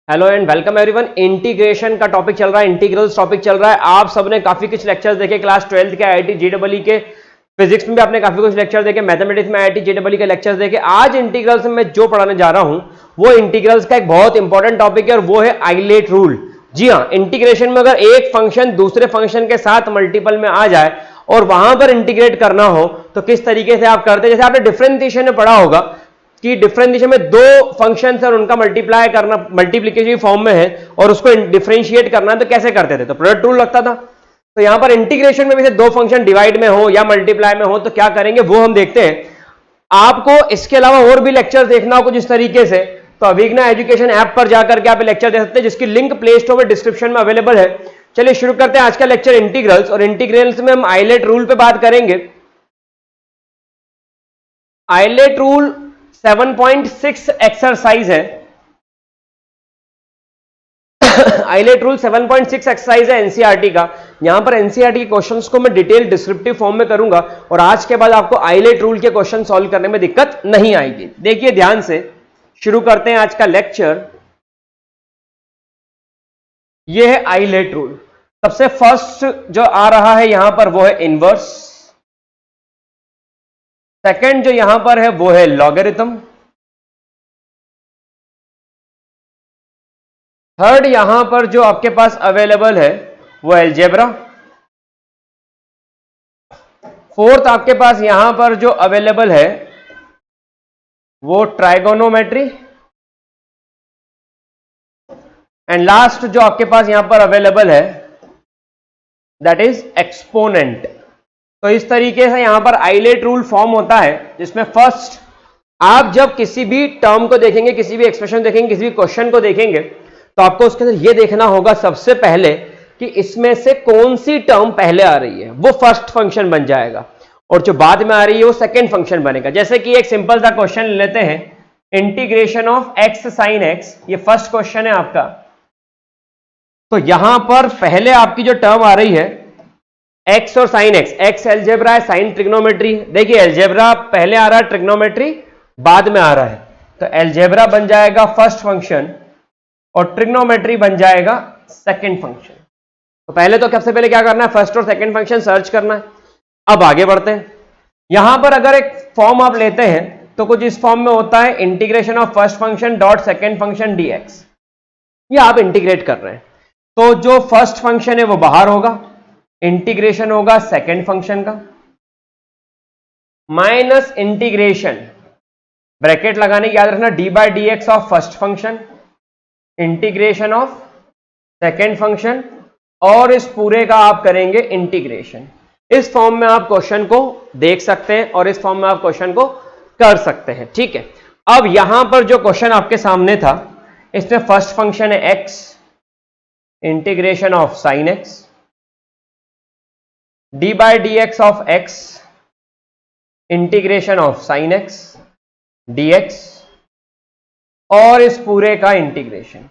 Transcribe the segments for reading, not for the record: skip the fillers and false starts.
Hello and welcome everyone. Integration का topic चल रहा है, इंटीग्रल्स टॉपिक चल रहा है। आप सबने काफी कुछ लेक्चर्स देखे क्लास 12th के आईआईटी जेईई के, फिजिक्स में भी आपने काफी कुछ लेक्चर देखे, मैथमेटिक्स में आईआईटी जेईई के लेक्चर्स देखे। आज इंटीग्रल्स में मैं जो पढ़ाने जा रहा हूं वो इंटीग्रल्स का एक बहुत इंपॉर्टेंट टॉपिक है और वो है आइलेट रूल। जी हाँ, इंटीग्रेशन में अगर एक फंक्शन दूसरे फंक्शन के साथ मल्टीपल में आ जाए और वहां पर इंटीग्रेट करना हो तो किस तरीके से आप करते हैं। जैसे आपने डिफरेंशिएशन में पढ़ा होगा कि डिफरेंशिएशन में दो फंक्शंस और उनका मल्टीप्लाई करना, मल्टीप्लिकेशन फॉर्म में है और उसको डिफरेंशिएट करना है तो कैसे करते थे, तो प्रोडक्ट रूल लगता था। तो यहां पर इंटीग्रेशन में भी से दो फंक्शन डिवाइड में हो या मल्टीप्लाई में हो तो क्या करेंगे वो हम देखते हैं। आपको इसके अलावा और भी लेक्चर देखना हो कुछ इस तरीके से तो अभिज्ञा एजुकेशन ऐप पर जाकर के आप लेक्चर देख सकते हैं, जिसकी लिंक प्ले स्टोर में डिस्क्रिप्शन में अवेलेबल है। चलिए शुरू करते हैं आज का लेक्चर इंटीग्रल्स। और इंटीग्रल्स में हम आइलेट रूल पे बात करेंगे। आइलेट रूल 7.6 एक्सरसाइज है। आइलेट रूल 7.6 एक्सरसाइज है एनसीईआरटी का। यहां पर एनसीईआरटी के क्वेश्चंस को मैं डिटेल डिस्क्रिप्टिव फॉर्म में करूंगा और आज के बाद आपको आइलेट रूल के क्वेश्चन सॉल्व करने में दिक्कत नहीं आएगी। देखिए ध्यान से, शुरू करते हैं आज का लेक्चर। यह है आइलेट रूल। सबसे फर्स्ट जो आ रहा है यहां पर वो है इनवर्स। सेकंड जो यहां पर है वो है लॉगरिथम। थर्ड यहां पर जो आपके पास अवेलेबल है वो अलजेब्रा। फोर्थ आपके पास यहां पर जो अवेलेबल है वो ट्राइगोनोमेट्री। एंड लास्ट जो आपके पास यहां पर अवेलेबल है दैट इज एक्सपोनेंट। तो इस तरीके से यहां पर आइलेट रूल फॉर्म होता है, जिसमें फर्स्ट आप जब किसी भी टर्म को देखेंगे, किसी भी एक्सप्रेशन देखेंगे, किसी भी क्वेश्चन को देखेंगे तो आपको उसके अंदर यह देखना होगा सबसे पहले कि इसमें से कौन सी टर्म पहले आ रही है, वो फर्स्ट फंक्शन बन जाएगा और जो बाद में आ रही है वो सेकंड फंक्शन बनेगा। जैसे कि एक सिंपल सा क्वेश्चन लेते हैं, integration of x sine x. ये फर्स्ट क्वेश्चन है आपका। तो यहां पर पहले आपकी जो टर्म आ रही है एक्स और साइन एक्स, एक्स एल्जेब्रा है, साइन ट्रिग्नोमेट्री। देखिए एल्जेब्रा पहले आ रहा है, ट्रिग्नोमेट्री बाद में आ रहा है। तो एल्जेब्रा बन जाएगा फर्स्ट फंक्शन और ट्रिग्नोमेट्री बन जाएगा सेकंड फंक्शन। तो पहले तो सबसे पहले क्या करना है, फर्स्ट और सेकंड फंक्शन सर्च करना है। अब आगे बढ़ते हैं। यहां पर अगर एक फॉर्म आप लेते हैं तो कुछ इस फॉर्म में होता है, integration of first function dot second function dx. ये आप इंटीग्रेट कर रहे हैं तो जो फर्स्ट फंक्शन है वो बाहर होगा, इंटीग्रेशन होगा सेकंड फंक्शन का, माइनस इंटीग्रेशन ब्रैकेट लगाने की याद रखना D by d x of first function, integration of second function और इस पूरे का आप करेंगे इंटीग्रेशन। इस फॉर्म में आप क्वेश्चन को देख सकते हैं और इस फॉर्म में आप क्वेश्चन को कर सकते हैं। ठीक है, अब यहां पर जो क्वेश्चन आपके सामने था इसमें फर्स्ट फंक्शन है x, integration of sine x, d by d x of x, integration of sine x dx और इस पूरे का इंटीग्रेशन।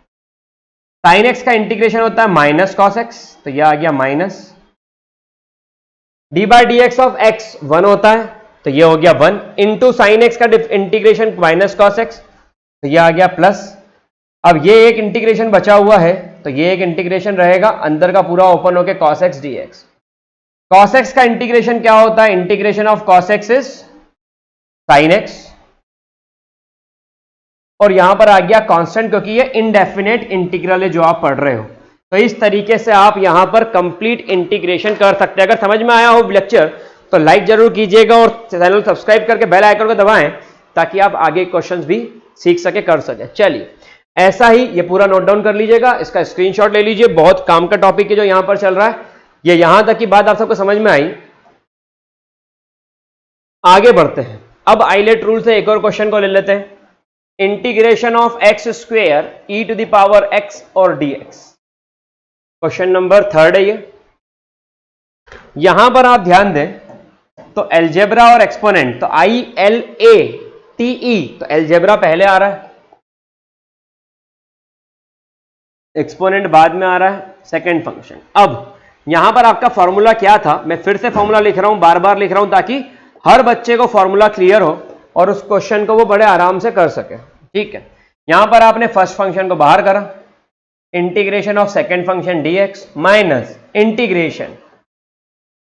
साइन एक्स का इंटीग्रेशन होता है माइनस कॉस एक्स, तो यह आ गया minus. D by d x of x 1 होता है तो यह हो गया 1 इंटू साइन एक्स का इंटीग्रेशन माइनस कॉस एक्स, तो यह आ गया प्लस। अब ये एक इंटीग्रेशन बचा हुआ है तो ये एक इंटीग्रेशन रहेगा, अंदर का पूरा ओपन होके cos x dx. Cos x का इंटीग्रेशन क्या होता है, integration of cos x is sine x और यहां पर आ गया कांस्टेंट क्योंकि ये इनडेफिनेट इंटीग्रल है जो आप पढ़ रहे हो। तो इस तरीके से आप यहां पर कंप्लीट इंटीग्रेशन कर सकते हैं। अगर समझ में आया हो लेक्चर तो लाइक जरूर कीजिएगा और चैनल सब्सक्राइब करके बेल आइकन को दबाएं ताकि आप आगे क्वेश्चंस भी सीख सके, कर सके। चलिए ऐसा ही ये पूरा नोट डाउन कर लीजिएगा, इसका स्क्रीनशॉट ले लीजिए। बहुत काम का टॉपिक है जो यहां पर चल रहा है। ये यहां तक की बात आप सबको समझ में आई। आगे बढ़ते हैं। अब आइलेट रूल से एक और क्वेश्चन को ले लेते हैं, integration of x square e to the power x और डीएक्स। क्वेश्चन नंबर 3 है ये। यहां पर आप ध्यान दें तो एल्जेब्रा और एक्सपोनेंट, तो I L A T E, तो एल्जेब्रा पहले आ रहा है, एक्सपोनेंट बाद में आ रहा है, सेकंड फंक्शन। अब यहां पर आपका फॉर्मूला क्या था, मैं फिर से फॉर्मूला लिख रहा हूं, बार बार लिख रहा हूं ताकि हर बच्चे को फॉर्मूला क्लियर हो और उस क्वेश्चन को वो बड़े आराम से कर सके। ठीक है, यहां पर आपने फर्स्ट फंक्शन को बाहर करा, integration of second function dx minus integration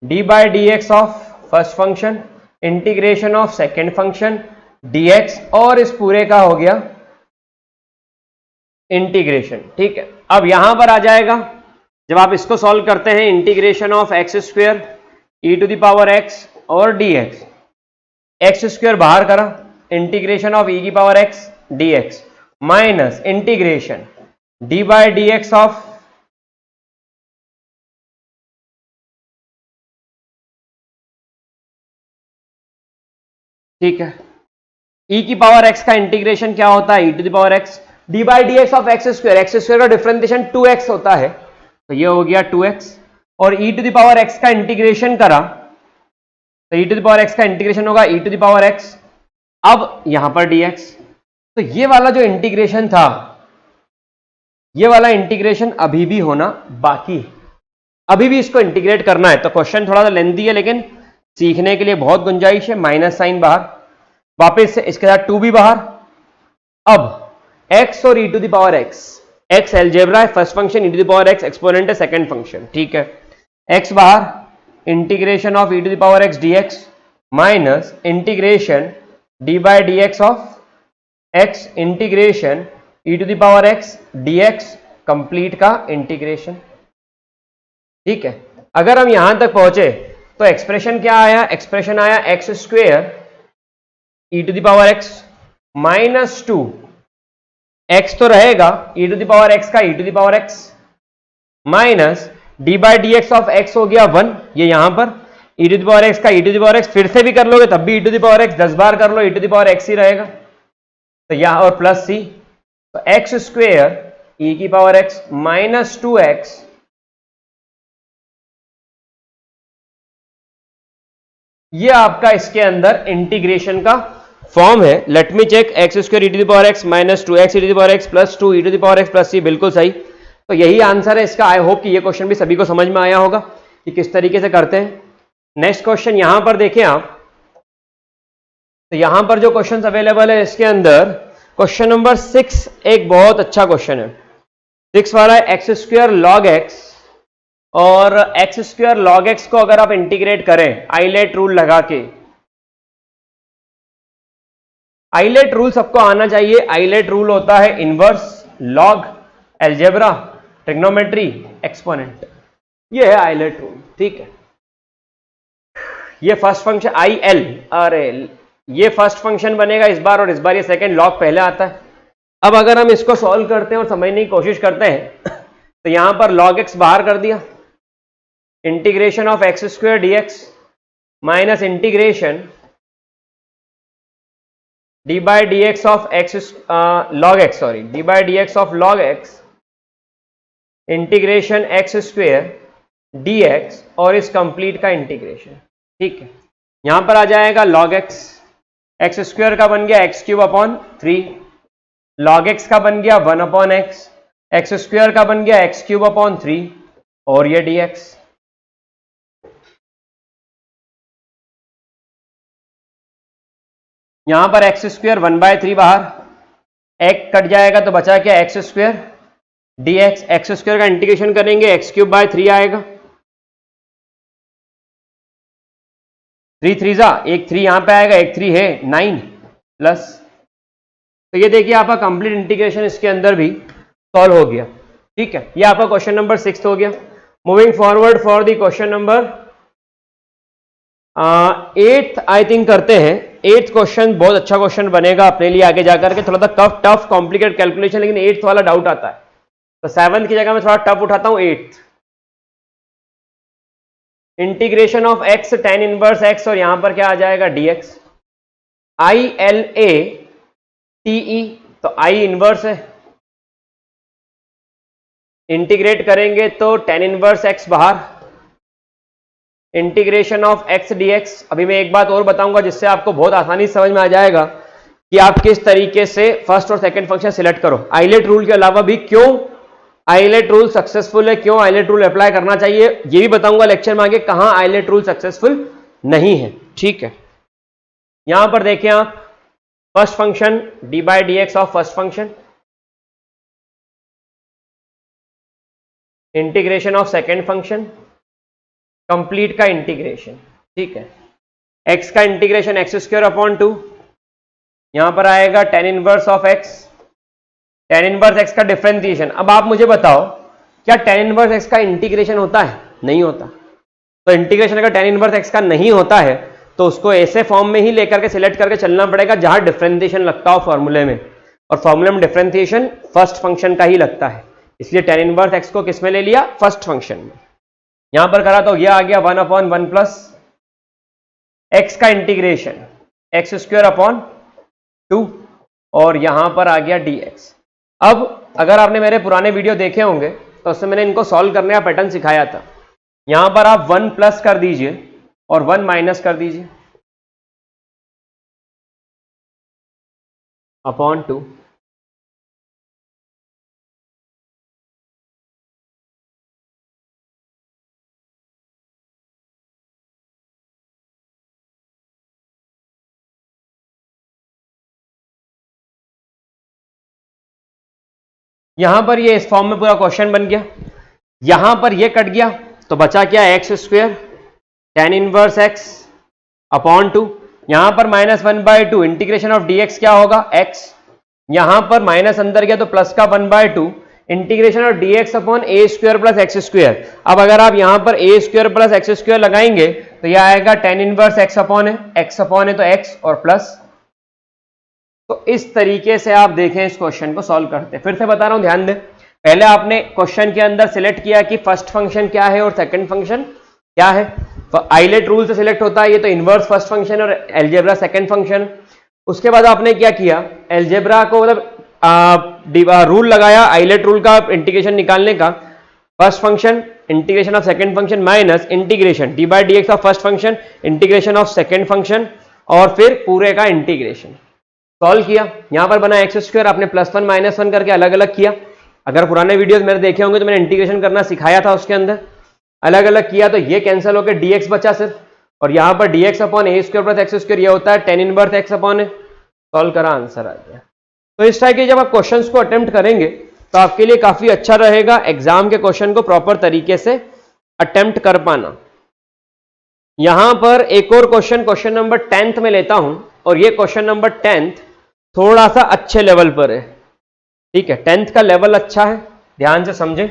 d by d x of first function integration of second function dx और इस पूरे का हो गया इंटीग्रेशन। ठीक है, अब यहां पर आ जाएगा, जब आप इसको सॉल्व करते हैं, integration of x square e to the power x और dx, एक्स स्क्वेयर बाहर करा, इंटीग्रेशन ऑफ ई की power x dx minus integration d by d x of ठीक है, e की पावर x का इंटीग्रेशन क्या होता है, e to the power x d by d x of x square का डिफरेंशिएशन 2x होता है, तो ये हो गया 2x, और e to the power x का इंटीग्रेशन करा तो e to the power x का इंटीग्रेशन होगा e to the power x, अब यहां पर dx। तो ये वाला जो इंटीग्रेशन था, ये वाला इंटीग्रेशन अभी भी होना बाकी है, अभी भी इसको इंटीग्रेट करना है। तो क्वेश्चन थोड़ा सा लेंथी है, लेकिन सीखने के लिए बहुत गुंजाइश है। माइनस साइन बाहर, वापस से इसके साथ 2 भी बाहर। अब x और e to the power x, x algebra है, first function, e to the power x exponent है, सेकंड फंक्शन। ठीक है, x बाहर, integration of e to the power x dx minus integration d by d x of x integration e to the power x dx complete का इंटीग्रेशन। ठीक है, अगर हम यहां तक पहुंचे तो एक्सप्रेशन क्या आया, एक्सप्रेशन आया x square e to the power x minus 2, x तो रहेगा, e to the power x का e to the power x minus d by d x of x हो गया 1, ये यहां पर e to the power x का e to the power x, फिर से भी कर लोगे तब भी e to the power x, 10 बार कर लो e to the power x ही रहेगा, तो यहां और प्लस c, तो एक्स स्क्वेयर e की पावर x माइनस 2x ये आपका इसके अंदर इंटीग्रेशन का फॉर्म है। Let me check, x square e to the power x minus 2x e to the power x plus 2 e to the power x plus c, बिल्कुल सही। तो यही आंसर है इसका। आई होप कि ये क्वेश्चन भी सभी को समझ में आया होगा कि किस तरीके से करते हैं। नेक्स्ट क्वेश्चन यहां पर देखें आप, तो यहां पर जो क्वेश्चन अवेलेबल है इसके अंदर क्वेश्चन नंबर 6 एक बहुत अच्छा क्वेश्चन है। 6 वाला है एक्स स्क्वायर लॉग एक्स, और एक्स स्क्वायर लॉग एक्स को अगर आप इंटीग्रेट करें आइलेट रूल लगा के, आइलेट रूल सबको आना चाहिए। आइलेट रूल होता है inverse, log, algebra, trigonometry, exponent, ये है आइलेट रूल। ठीक है, ये फर्स्ट फंक्शन आई एल, अरे ये फर्स्ट फंक्शन बनेगा इस बार, और इस बार ये सेकंड, लॉग पहले आता है। अब अगर हम इसको सॉल्व करते हैं और समझने की कोशिश करते हैं तो यहां पर log x बाहर कर दिया, integration of x square dx minus integration d by d x of x log x, sorry d by d x of log x integration x square dx और इस कंप्लीट का इंटीग्रेशन। ठीक है, यहां पर आ जाएगा log x, एक्स स्क्वायर का बन गया x cube upon 3, log x का बन गया 1 अपॉन एक्स, एक्स स्क्वायर का बन गया एक्स क्यूब अपॉन 3 और ये dx। यहां पर एक्स स्क्वायर 1/3 बाहर, एक कट जाएगा तो बचा क्या x square dx, x square का इंटीग्रेशन करेंगे एक्स क्यूब बाय 3 आएगा, 3 3 जा, एक 3 यहां पे आएगा, एक 3 है 9 प्लस, तो ये देखिए आपका कंप्लीट इंटीग्रेशन इसके अंदर भी सॉल्व हो गया। ठीक है, ये आपका क्वेश्चन नंबर 6 हो गया। Moving forward for the question number 8 I think करते हैं। 8th क्वेश्चन बहुत अच्छा क्वेश्चन बनेगा अपने लिए आगे जाकर के, थोड़ा सा टफ कॉम्प्लिकेट कैलकुलेशन, लेकिन 8th वाला डाउट आता है, तो 7th की जगह मैं थोड़ा टफ उठाता हूं। 8th integration of x tan inverse x, और यहां पर क्या आ जाएगा dx, I L A T E, तो i इनवर्स है, इंटीग्रेट करेंगे तो tan इनवर्स x बाहर, इंटीग्रेशन ऑफ x dx। अभी मैं एक बात और बताऊंगा जिससे आपको बहुत आसानी से समझ में आ जाएगा कि आप किस तरीके से फर्स्ट और सेकंड फंक्शन सिलेक्ट करो। आइलेट रूल के अलावा भी क्यों आइलेट रूल सक्सेसफुल है, क्यों आइलेट रूल अप्लाई करना चाहिए, ये भी बताऊंगा लेक्चर में आगे, कहां आइलेट रूल सक्सेसफुल नहीं है। ठीक है, यहां पर देखें आप, first function D by d x of first function integration of second function, complete का इंटीग्रेशन, ठीक है। एक्स का इंटीग्रेशन एक्स स्क्वायर अपॉन 2, यहां पर आएगा tan inverse of x, tan inverse x का डिफरेंशिएशन। अब आप मुझे बताओ क्या tan इनवर्स एक्स का इंटीग्रेशन होता है? नहीं होता। तो इंटीग्रेशन अगर tan इनवर्स एक्स का नहीं होता है तो उसको ऐसे फॉर्म में ही लेकर के सिलेक्ट करके चलना पड़ेगा जहां डिफरेंशिएशन लगता हो फॉर्मूले में, और फॉर्मूले में डिफरेंशिएशन फर्स्ट फंक्शन का ही लगता है, इसलिए tan इनवर्स एक्स को किस में ले लिया? फर्स्ट फंक्शन में। यहां पर करा तो यह आ गया 1/1 प्लस एक्स का इंटीग्रेशन एक्स स्क्वायर अपॉन 2, और यहां पर आ गया dx। अब अगर आपने मेरे पुराने वीडियो देखे होंगे तो उससे मैंने इनको सॉल्व करने का पैटर्न सिखाया था। यहां पर आप 1 प्लस कर दीजिए और 1 माइनस कर दीजिए अपॉन 2। यहां पर ये इस फॉर्म में पूरा क्वेश्चन बन गया। यहां पर ये कट गया तो बचा क्या? X square tan inverse x upon 2, यहां पर -1/2 इंटीग्रेशन ऑफ dx क्या होगा? x। यहां पर माइनस अंदर गया तो प्लस का 1/2 integration of dx upon a square plus x square. अब अगर आप यहां पर a square plus x square लगाएंगे तो यह आएगा tan इनवर्स x अपॉन है तो x और प्लस। तो इस तरीके से आप देखें इस क्वेश्चन को सॉल्व करते हैं। फिर से बता रहा हूं, ध्यान दें। पहले आपने क्वेश्चन के अंदर सिलेक्ट किया कि फर्स्ट फंक्शन क्या है और सेकंड फंक्शन क्या है। आइलेट रूल से सिलेक्ट होता है, ये तो इनवर्स फर्स्ट फंक्शन और एलजेब्रा सेकंड फंक्शन। उसके बाद आपने क्या किया? एलजेब्रा को मतलब रूल लगाया, आइलेट रूल का इंटीग्रेशन निकालने का। First function integration of second function minus integration d by d x of first function integration of second function, और फिर पूरे का इंटीग्रेशन सॉल्व किया। यहां पर बना एक्स स्क्वायर, आपने +1 -1 करके अलग अलग किया। अगर पुराने वीडियोस मेरे देखे होंगे तो मैंने इंटीग्रेशन करना सिखाया था, उसके अंदर अलग अलग किया तो ये कैंसिल होकर dx बचा सिर्फ, और यहां पर dx upon a square plus x square ये होता है tan inverse x upon. Solve करा, आंसर आ गया। तो इस टाइप के जब आप क्वेश्चंस को अटेम्प्ट करेंगे तो आपके लिए काफी अच्छा रहेगा एग्जाम के क्वेश्चन को प्रॉपर तरीके से अटेम्प्ट कर पाना। यहां पर एक और क्वेश्चन नंबर 10th में लेता हूं, और ये क्वेश्चन नंबर 10th थोड़ा सा अच्छे लेवल पर है, ठीक है। 10th का लेवल अच्छा है, ध्यान से समझें।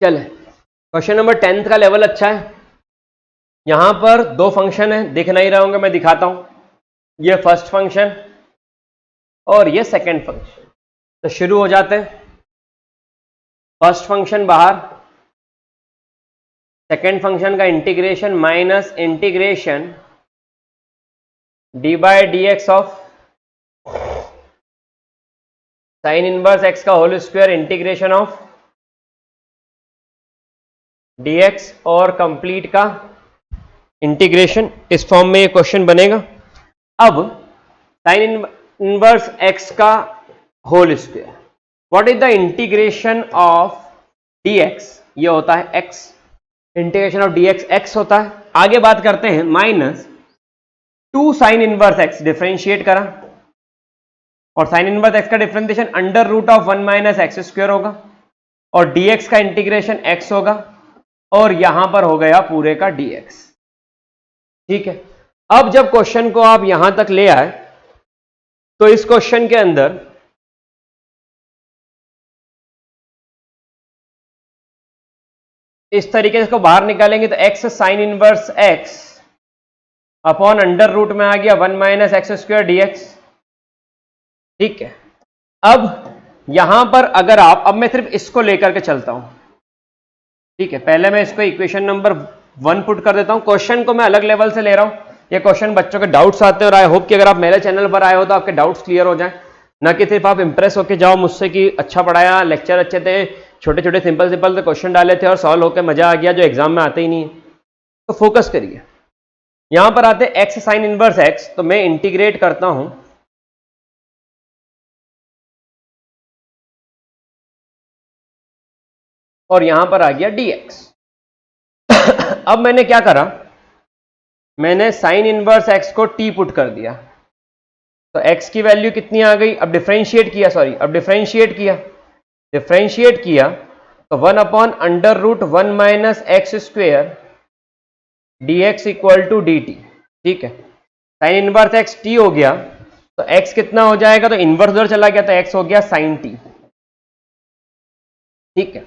चले, क्वेश्चन नंबर 10th का लेवल अच्छा है। यहां पर दो फंक्शन है, दिख नहीं रहे होंगे, मैं दिखाता हूं। ये फर्स्ट फंक्शन और ये सेकंड फंक्शन। तो शुरू हो जाते हैं। फर्स्ट फंक्शन बाहर, सेकंड फंक्शन का integration minus integration d by d x of sine inverse x का whole square integration of dx और कंप्लीट का इंटीग्रेशन। इस फॉर्म में ये क्वेश्चन बनेगा। अब साइन इनवर्स x का whole square, what is the integration of dx? ये होता है x, integration of dx x होता है। आगे बात करते हैं minus 2 sine inverse x, differentiate करा, और साइन इनवर्स x का differentiation under root of 1 minus x square होगा, और dx का इंटीग्रेशन x होगा, और यहां पर हो गया पूरे का dx, ठीक है। अब जब क्वेश्चन को आप यहां तक ले आए तो इस क्वेश्चन के अंदर इस तरीके से इसको बाहर निकालेंगे तो x sine inverse x upon under root में आ गया 1 माइनस एक्स स्क्वायर dx, ठीक है। अब यहां पर अगर आप, अब मैं सिर्फ इसको लेकर के चलता हूं, ठीक है। पहले मैं इसको इक्वेशन नंबर 1 पुट कर देता हूं। क्वेश्चन को मैं अलग लेवल से ले रहा हूं। ये क्वेश्चन बच्चों के डाउट्स आते हैं, और आई होप कि अगर आप मेरे चैनल पर आए हो तो आपके डाउट्स क्लियर हो जाएं, ना कि सिर्फ आप इंप्रेस होकर जाओ मुझसे कि अच्छा पढ़ाया, लेक्चर अच्छे थे, छोटे छोटे सिंपल सिंपल से क्वेश्चन डाले थे और सॉल्व होकर मजा आ गया, जो एग्जाम में आते ही नहीं है। तो फोकस करिए। यहां पर आते एक्स साइन इनवर्स एक्स, तो मैं इंटीग्रेट करता हूं और यहां पर आ गया dx। अब मैंने क्या करा, मैंने साइन इनवर्स x को t पुट कर दिया, तो x की वैल्यू कितनी आ गई। अब डिफरेंशिएट किया तो 1/√1 minus x square dx equal to dt। ठीक है, साइन इनवर्स x t हो गया, तो x कितना हो जाएगा, तो इनवर्स उधर चला गया, तो x हो गया साइन t। ठीक है,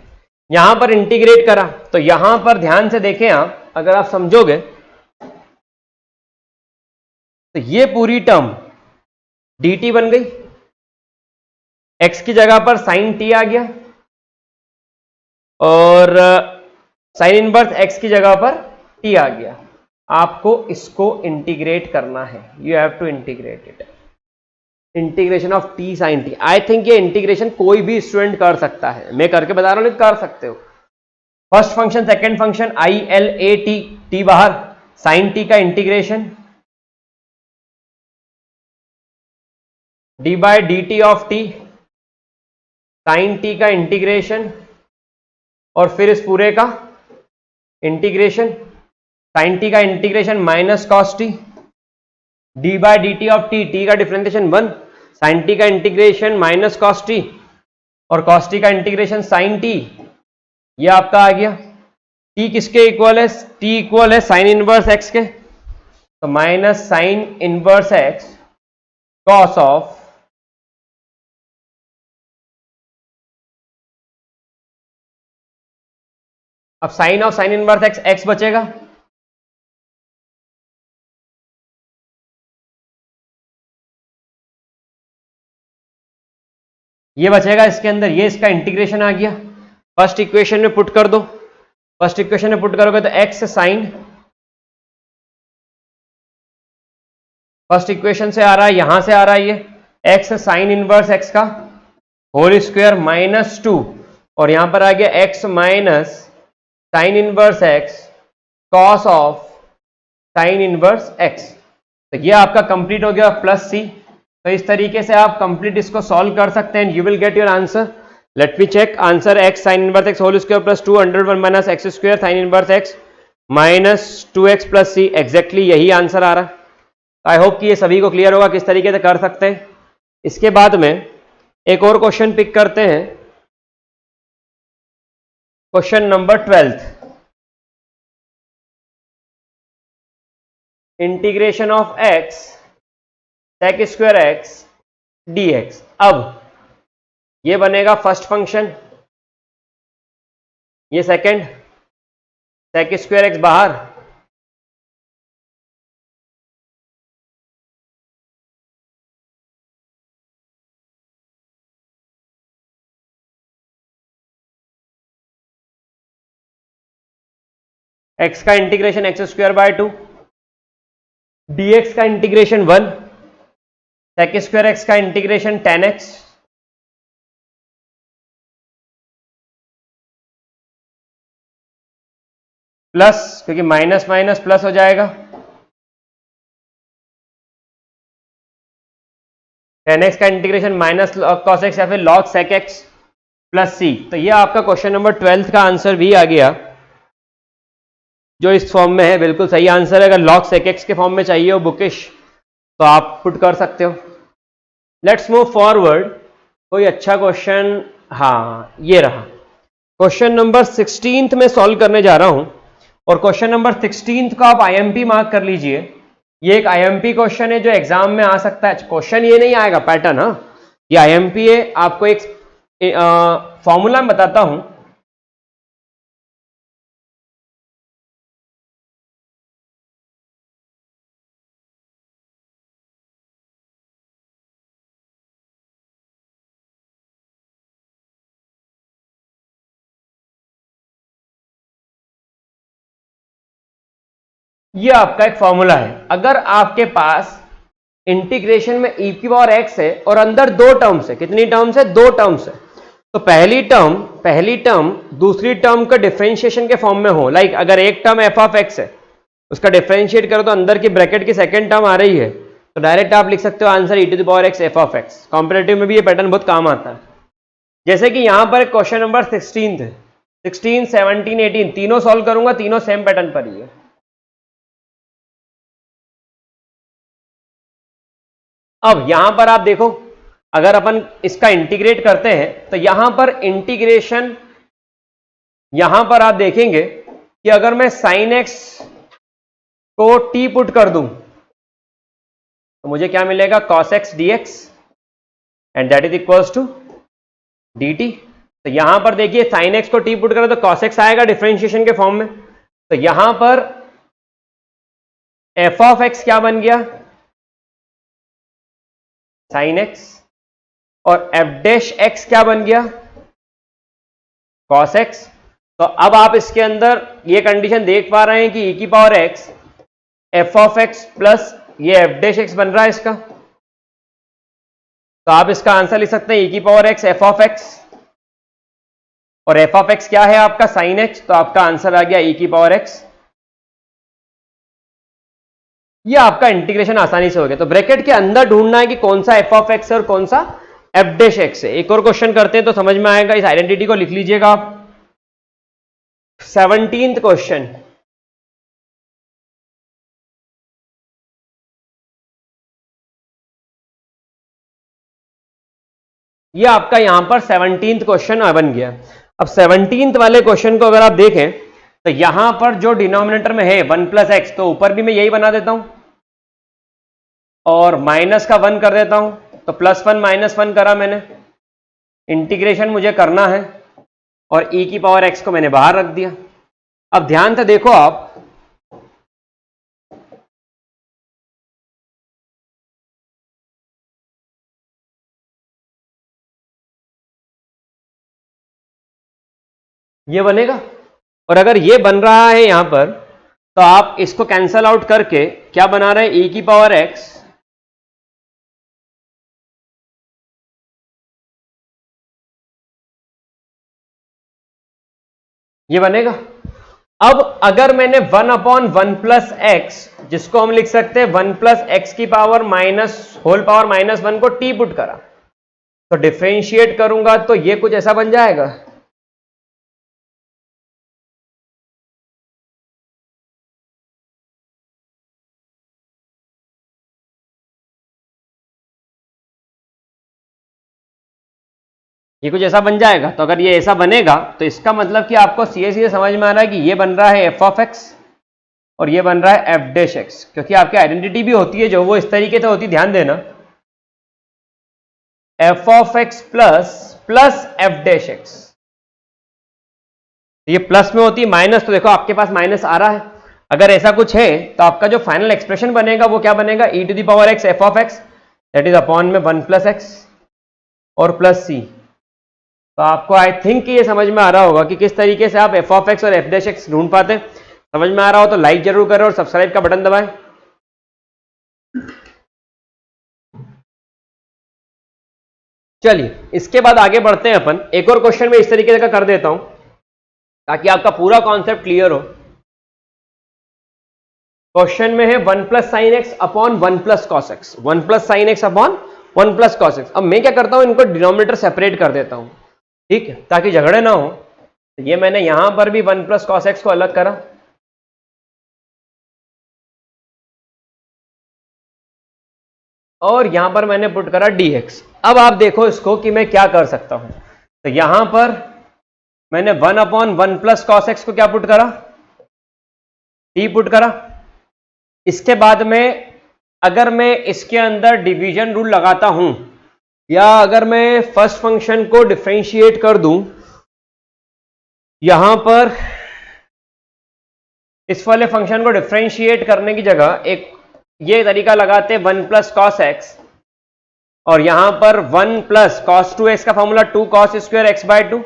यहां पर इंटीग्रेट करा, तो यहां पर ध्यान से देखें आप, अगर आप समझोगे तो ये पूरी टर्म dt बन गई, x की जगह पर साइन t आ गया, और साइन इनवर्स x की जगह पर t आ गया। आपको इसको इंटीग्रेट करना है, you have to integrate it, integration of t sine t। I think ये इंटीग्रेशन कोई भी स्टूडेंट कर सकता है, मैं करके बता रहा हूं, कर सकते हो। First function second function i l a t, t बाहर, साइन t का integration d by d t of t, sine t का इंटीग्रेशन, और फिर इस पूरे का इंटीग्रेशन, साइन t का integration minus cos t, d by d t of t, t का डिफरेंशिएशन 1, साइन t का इंटीग्रेशन माइनस कॉस t, और कॉस t का इंटीग्रेशन साइन t। ये आपका आ गया। t किसके इक्वल है, t इक्वल है साइन इनवर्स x के, तो minus sine inverse x cos of अब sine of sine inverse x, x बचेगा, ये बचेगा इसके अंदर, ये इसका इंटीग्रेशन आ गया। फर्स्ट इक्वेशन में पुट कर दो, फर्स्ट इक्वेशन में पुट करोगे तो x साइन, फर्स्ट इक्वेशन से आ रहा है, यहां से आ रहा है ये x साइन इनवर्स x का होल स्क्वायर माइनस 2, और यहां पर आ गया x minus sine inverse x cos of sine inverse x। तो ये आपका कंप्लीट हो गया, प्लस c। तो इस तरीके से आप कंप्लीट इसको सॉल्व कर सकते हैं, you will get your answer. Let me check answer, x sine inverse x whole square plus 2/1 minus x square sine inverse x minus 2x plus c, exactly यही आंसर आ रहा है। आई होप कि ये सभी को क्लियर होगा किस तरीके से कर सकते हैं। इसके बाद में एक और क्वेश्चन पिक करते हैं, question number 12, integration of x sec square x dx। अब ये बनेगा फर्स्ट फंक्शन, ये सेकंड, sec स्क्वायर x बाहर, x का integration x square by 2, dx का इंटीग्रेशन 1, sec स्क्वायर x का इंटीग्रेशन 10x, प्लस, क्योंकि माइनस माइनस प्लस हो जाएगा, 10x का इंटीग्रेशन माइनस कॉस एक्स या फिर log sec x plus c। तो ये आपका क्वेश्चन नंबर 12 का आंसर भी आ गया, जो इस फॉर्म में है, बिल्कुल सही आंसर है। अगर log sec x के फॉर्म में चाहिए हो बुकिश, तो आप पुट कर सकते हो। लेट्स मूव फॉरवर्ड, कोई अच्छा क्वेश्चन, हाँ ये रहा, क्वेश्चन नंबर 16 में सॉल्व करने जा रहा हूं, और क्वेश्चन नंबर 16 का आप IMP मार्क कर लीजिए। ये एक IMP क्वेश्चन है जो एग्जाम में आ सकता है। क्वेश्चन ये नहीं आएगा, पैटर्न, हाँ ये IMP है। आपको एक फॉर्मूला में बताता हूं, ये आपका एक फॉर्मूला है। अगर आपके पास इंटीग्रेशन में e की पावर x है और अंदर दो टर्म्स है, कितनी टर्म्स है, दो टर्म्स है, तो पहली टर्म दूसरी टर्म का डिफरेंशिएशन के फॉर्म में हो, लाइक अगर एक टर्म f ऑफ x है, उसका डिफरेंशिएट करो तो अंदर की ब्रैकेट की सेकंड टर्म आ रही है, तो डायरेक्ट आप लिख सकते हो answer e to the power x f of x। Competitive में भी ये पैटर्न बहुत काम आता है। जैसे कि यहां पर क्वेश्चन नंबर 16 है, 16, 17, 18 तीनों सॉल्व करूंगा, तीनों सेम पैटर्न पर ही है। अब यहां पर आप देखो, अगर अपन इसका इंटीग्रेट करते हैं तो यहां पर इंटीग्रेशन, यहां पर आप देखेंगे कि अगर मैं साइन एक्स को t पुट कर दूं तो मुझे क्या मिलेगा, cos x dx and that is equals to dt। तो यहां पर देखिए साइन एक्स को t पुट करें तो cos x आएगा डिफरेंशिएशन के फॉर्म में। तो यहां पर f ऑफ x क्या बन गया, साइन x, और f डैश x क्या बन गया, cos x। तो अब आप इसके अंदर ये कंडीशन देख पा रहे हैं कि e की power x f of x plus ये f डैश x बन रहा है इसका। तो आप इसका आंसर लिख सकते हैं e की power x f of x, और f ऑफ x क्या है आपका, साइन x। तो आपका आंसर आ गया e की पावर x। ये आपका इंटीग्रेशन आसानी से हो गया। तो ब्रैकेट के अंदर ढूंढना है कि कौन सा f ऑफ x है और कौन सा f डैश x है। एक और क्वेश्चन करते हैं तो समझ में आएगा। इस आइडेंटिटी को लिख लीजिएगा आप। 17th क्वेश्चन, ये आपका यहां पर 17th क्वेश्चन बन गया। अब 17th वाले क्वेश्चन को अगर आप देखें तो यहां पर जो डिनोमिनेटर में है 1 प्लस एक्स, तो ऊपर भी मैं यही बना देता हूं और माइनस का 1 कर देता हूं। तो +1 -1 करा मैंने, इंटीग्रेशन मुझे करना है और e की पावर x को मैंने बाहर रख दिया। अब ध्यान से देखो आप, ये बनेगा, और अगर ये बन रहा है यहां पर तो आप इसको कैंसल आउट करके क्या बना रहे हैं, e की पावर x ये बनेगा। अब अगर मैंने 1/1 प्लस एक्स, जिसको हम लिख सकते हैं 1 प्लस एक्स की पावर माइनस होल पावर -1 को t पुट करा, तो डिफरेंशिएट करूंगा तो ये कुछ ऐसा बन जाएगा। ये कुछ ऐसा बन जाएगा। तो अगर ये ऐसा बनेगा तो इसका मतलब कि आपको सीधे समझ में आ रहा है कि ये बन रहा है f ऑफ x और ये बन रहा है f डैश x, क्योंकि आपकी आइडेंटिटी भी होती है जो वो इस तरीके से होती है, ध्यान देना, f of x plus f dash x। ये प्लस में होती है, माइनस तो देखो आपके पास माइनस आ रहा है। अगर ऐसा कुछ है तो आपका जो फाइनल एक्सप्रेशन बनेगा वो क्या बनेगा, e to the power x f of x that is upon में 1 प्लस x और प्लस c। तो आपको आई थिंक ये समझ में आ रहा होगा कि किस तरीके से आप f ऑफ x और f डैश x ढूंढ पाते हैं। समझ में आ रहा हो तो लाइक जरूर करें और सब्सक्राइब का बटन दबाएं। चलिए इसके बाद आगे बढ़ते हैं अपन। एक और क्वेश्चन में इस तरीके का कर देता हूं ताकि आपका पूरा कॉन्सेप्ट क्लियर हो। क्वेश्चन में है 1 plus sign x upon 1 plus cos x, 1 plus sign x upon 1 plus cos x. अब मैं क्या करता हूं, इनको डिनोमिनेटर सेपरेट कर देता हूं, ठीक है, ताकि झगड़े ना हो। ये मैंने यहां पर भी 1 प्लस कॉस एक्स को अलग करा और यहां पर मैंने पुट करा dx। अब आप देखो इसको कि मैं क्या कर सकता हूं। तो यहां पर मैंने 1/1 प्लस कॉस एक्स को क्या पुट करा, t पुट करा। इसके बाद में अगर मैं इसके अंदर डिवीजन रूल लगाता हूं या अगर मैं फर्स्ट फंक्शन को डिफरेंशिएट कर दूं, यहां पर इस वाले फंक्शन को डिफरेंशिएट करने की जगह एक ये तरीका लगाते हैं 1 प्लस कॉस एक्स, और यहां पर 1 प्लस कॉस 2x का formula 2 cos square x by 2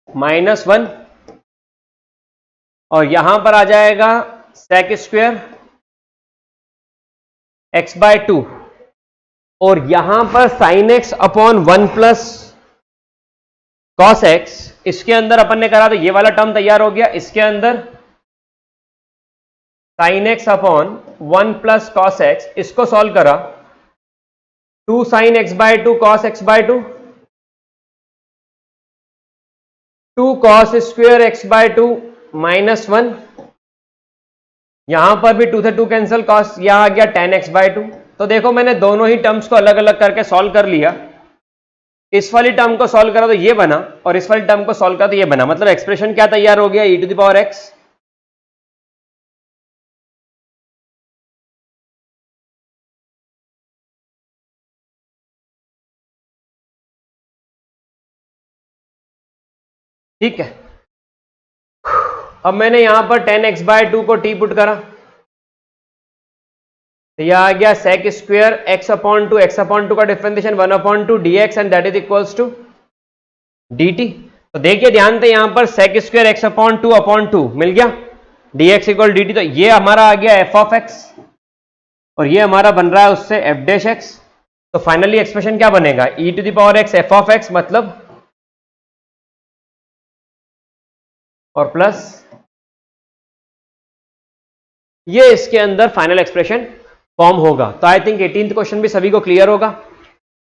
-1, और यहां पर आ जाएगा सेक स्क्वायर x बाय 2, और यहां पर sign x upon 1 plus cos x. इसके अंदर अपन ने करा तो ये वाला टर्म तैयार हो गया। इसके अंदर sine x upon 1 plus cos x, इसको सॉल्व करा 2 sine x by 2 cos x by 2, 2 cos square x by 2 -1, यहां पर भी 2 से 2 कैंसिल, कॉस यहां आ गया tan x बाय 2। तो देखो मैंने दोनों ही टर्म्स को अलग अलग करके सॉल्व कर लिया। इस वाली टर्म को सॉल्व करा तो ये बना, और इस वाली टर्म को सॉल्व करा तो ये बना। मतलब एक्सप्रेशन क्या तैयार हो गया, e to the power x। ठीक है, अब मैंने यहां पर tan x बाय 2 को t पुट करा तो यह आ गया sec square x upon 2, x upon 2 का differentiation 1 upon 2 dx and that is equals to dt। तो देखिए ध्यान से यहां पर sec स्क्वेयर x अपॉन 2 मिल गया, dx इक्वल dt। तो ये हमारा आ गया f ऑफ x और ये हमारा बन रहा है उससे f डैश x। तो फाइनली एक्सप्रेशन क्या बनेगा, e to the power x f of x मतलब और प्लस ये इसके अंदर फाइनल एक्सप्रेशन फॉर्म होगा। तो आई थिंक 18th क्वेश्चन भी सभी को क्लियर होगा।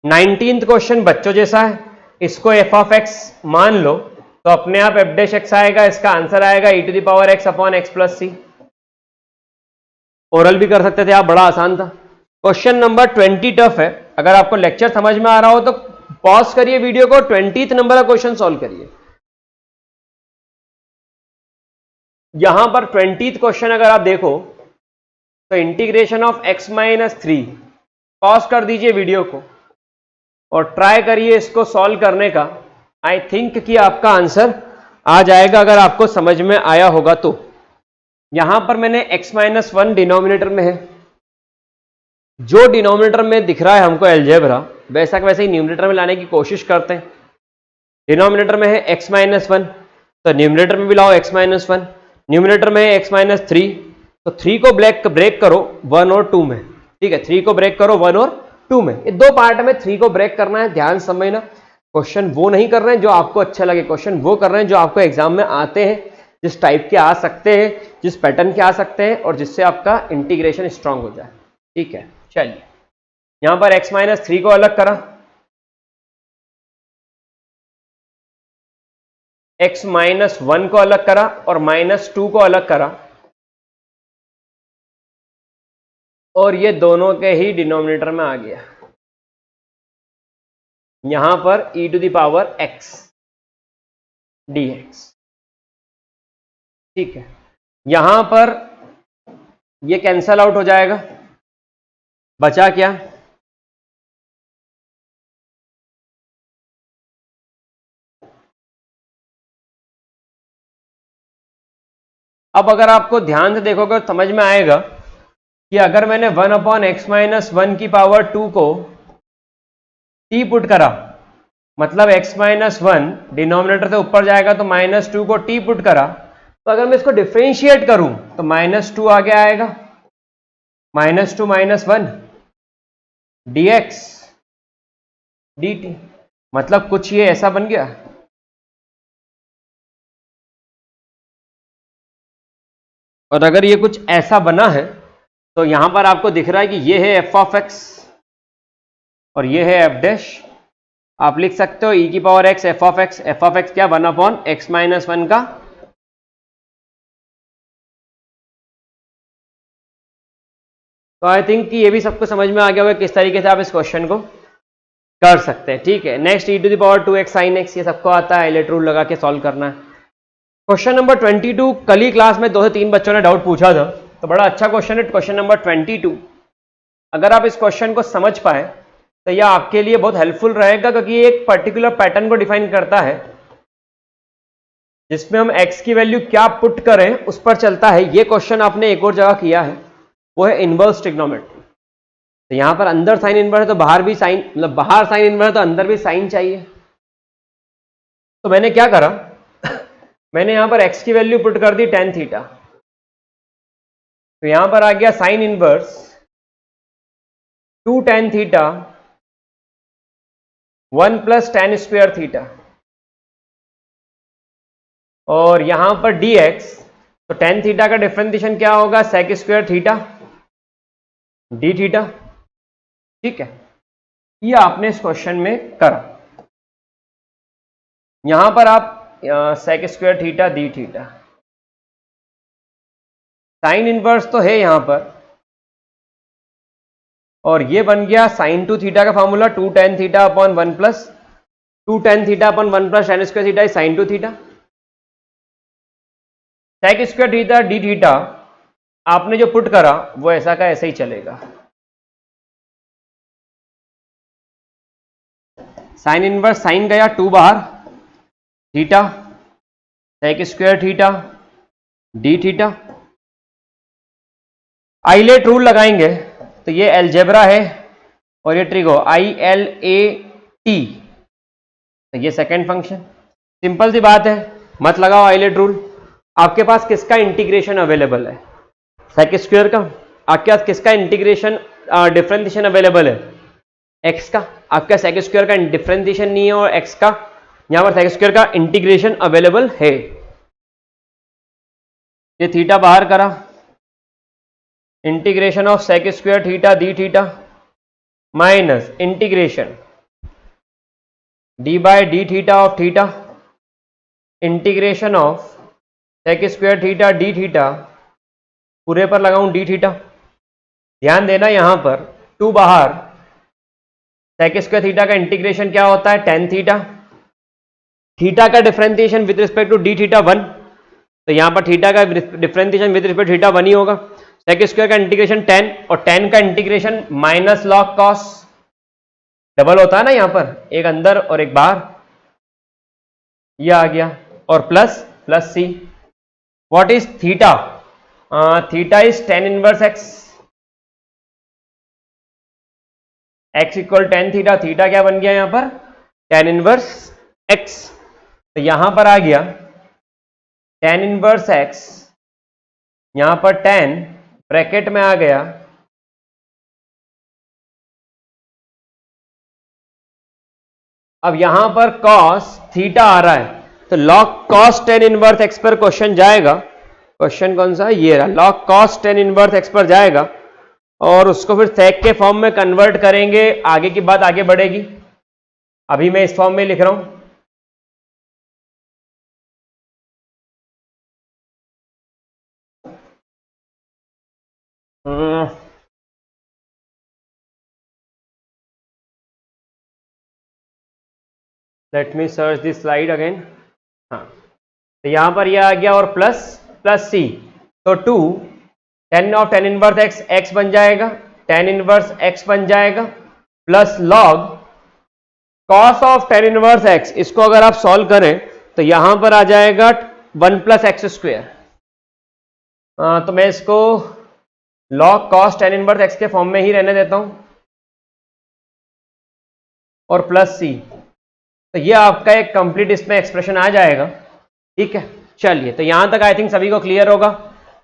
19th क्वेश्चन बच्चों जैसा है, इसको f ऑफ x मान लो तो अपने आप f डैश x आएगा, इसका आंसर आएगा e to the power x upon x plus c. Oral भी कर सकते थे आप, बड़ा आसान था। क्वेश्चन नंबर 20 टफ है, अगर आपको लेक्चर समझ में आ रहा हो तो पॉज करिए वीडियो को, 20th नंबर का क्वेश्चन सॉल्व करिए। यहां पर 20th क्वेश्चन अगर आप देखो तो integration of x minus 3, pause कर दीजिए वीडियो को और ट्राई करिए इसको सॉल्व करने का। आई थिंक कि आपका आंसर आ जाएगा अगर आपको समझ में आया होगा तो। यहां पर मैंने x माइनस 1 डिनोमिनेटर में है, जो डिनोमिनेटर में दिख रहा है हमको अलजेब्रा वैसा वैसे ही न्यूमिनेटर में लाने की कोशिश करते हैं। डिनोमिनेटर में है x माइनस 1 तो न्यूमिनेटर में भी लाओ x माइनस 1, न्यूमिनेटर में है x माइनस 3 तो 3 को ब्रेक करो 1 और 2 में। ठीक है, 3 को ब्रेक करो 1 और 2 में, ये दो पार्ट में 3 को ब्रेक करना है। ध्यान समझना, क्वेश्चन वो नहीं कर रहे हैं जो आपको अच्छा लगे, क्वेश्चन वो कर रहे हैं जो आपको एग्जाम में आते हैं, जिस टाइप के आ सकते हैं, जिस पैटर्न के आ सकते हैं और जिससे आपका इंटीग्रेशन स्ट्रांग हो जाए। ठीक है, चलिए यहां पर x माइनस 3 को अलग करा, x माइनस 1 को अलग करा और माइनस 2 को अलग करा, और ये दोनों के ही डिनोमिनेटर में आ गया। यहां पर e to the power x dx। ठीक है, यहां पर ये कैंसल आउट हो जाएगा, बचा क्या, अब अगर आपको ध्यान से देखोगे तो समझ में आएगा कि अगर मैंने 1 अपॉन एक्स माइनस 1 की पावर 2 को t पुट करा, मतलब x माइनस 1 डिनोमिनेटर से ऊपर जाएगा तो माइनस 2 को t पुट करा, तो अगर मैं इसको डिफरेंशिएट करूं तो माइनस 2 आगे आएगा, माइनस 2 माइनस 1 dx dt, मतलब कुछ ये ऐसा बन गया। और अगर ये कुछ ऐसा बना है तो यहां पर आपको दिख रहा है कि ये है f ऑफ x और ये है f डैश। आप लिख सकते हो e की power x f of x क्या 1 अपॉन x माइनस 1 का, तो आई थिंक कि ये भी सबको समझ में आ गया होगा किस तरीके से आप इस क्वेश्चन को कर सकते हैं। ठीक है, next e to the power 2x sin x, ये सबको आता है, आइलेट रूल लगा के सॉल्व करना है। क्वेश्चन नंबर 22, कल ही क्लास में 2 से 3 बच्चों ने डाउट पूछा था, तो बड़ा अच्छा क्वेश्चन है क्वेश्चन नंबर 22। अगर आप इस क्वेश्चन को समझ पाए तो यह आपके लिए बहुत हेल्पफुल रहेगा, क्योंकि ये एक पर्टिकुलर पैटर्न को डिफाइन करता है जिसमें हम x की वैल्यू क्या पुट करें उस पर चलता है। ये क्वेश्चन आपने एक और जगह किया है, वो है इनवर्स ट्रिग्नोमेट्री। तो यहां पर अंदर साइन इनवर्स है तो बाहर भी साइन, मतलब बाहर साइन इनवर्स है तो अंदर भी साइन चाहिए। तो मैंने क्या करा, मैंने यहां पर x की वैल्यू पुट कर दी tan थीटा, तो यहां पर आ गया sine inverse 2 tan theta 1 plus tan square theta, और यहां पर dx, तो tan थीटा का डिफरेंशिएशन क्या होगा, sec square theta d theta. ठीक है, ये आपने इस क्वेश्चन में करा। यहां पर आप sec square theta d theta. Sine inverse तो है यहां पर, और ये बन गया साइन 2 थीटा का formula 2 tan theta upon 1 plus 2 tan theta upon 1 plus tan square theta is sine 2 theta. Sec square theta d theta आपने जो पुट करा वो ऐसा का ऐसे ही चलेगा। साइन इनवर्स साइन गया 2 बाहर, theta sec square theta d theta. ILATE rule लगाएंगे तो ये एलजेब्रा है और ये ट्रिगो ILAT, तो ये सेकेंड फंक्शन। सिंपल सी बात है, मत लगाओ आइलेट रूल। आपके पास किसका इंटीग्रेशन अवेलेबल है? सेक स्क्वायर का। आपके पास किसका इंटीग्रेशन डिफरेंशिएशन अवेलेबल है? एक्स का। आपका सेक स्क्वायर का डिफरेंशिएशन नहीं है और एक्स का, यहां पर सेक स्क्वायर का इंटीग्रेशन अवेलेबल है। ये थीटा बाहर करा, integration of sec square theta d theta minus integration d by d theta of theta, integration of sec square theta d theta, पूरे पर लगाऊं डी थीटा। ध्यान देना यहां पर 2 बाहर, सेक स्क्वायर थीटा का इंटीग्रेशन क्या होता है? tan theta. थीटा का differentiation with respect to d theta 1, तो यहां पर थीटा का डिफरेंशिएशन विद रिस्पेक्ट थीटा 1 ही होगा। सेक स्क्वायर का इंटीग्रेशन tan और tan का integration minus log cos, double होता है ना यहां पर, एक अंदर और एक बाहर, ये आ गया, और plus plus c. What is theta? Theta is tan inverse x, x equal tan theta. Theta क्या बन गया यहां पर? tan inverse x। तो यहां पर आ गया tan इनवर्स x, यहां पर tan ब्रैकेट में आ गया अब यहां पर cos थीटा आ रहा है, तो log cos tan inverse x पर क्वेश्चन जाएगा। क्वेश्चन कौन सा? ये रहा, log cos tan inverse x पर जाएगा और उसको फिर सेक के फॉर्म में कन्वर्ट करेंगे। आगे की बात आगे बढ़ेगी, अभी मैं इस फॉर्म में लिख रहा हूं। Let me search this slide again. हाँ, तो यहां पर यह आ गया और प्लस प्लस सी, तो 2 tan of tan inverse x, x बन जाएगा, tan इनवर्स x बन जाएगा, plus log cos of tan inverse x। इसको अगर आप सॉल्व करें तो यहां पर आ जाएगा 1 प्लस एक्स स्क्वायर। तो मैं इसको log cos tan inverse x के फॉर्म में ही रहने देता हूं, और प्लस सी, तो ये आपका एक कंप्लीट इसमें एक्सप्रेशन आ जाएगा। ठीक है, चलिए, तो यहां तक आई थिंक सभी को क्लियर होगा।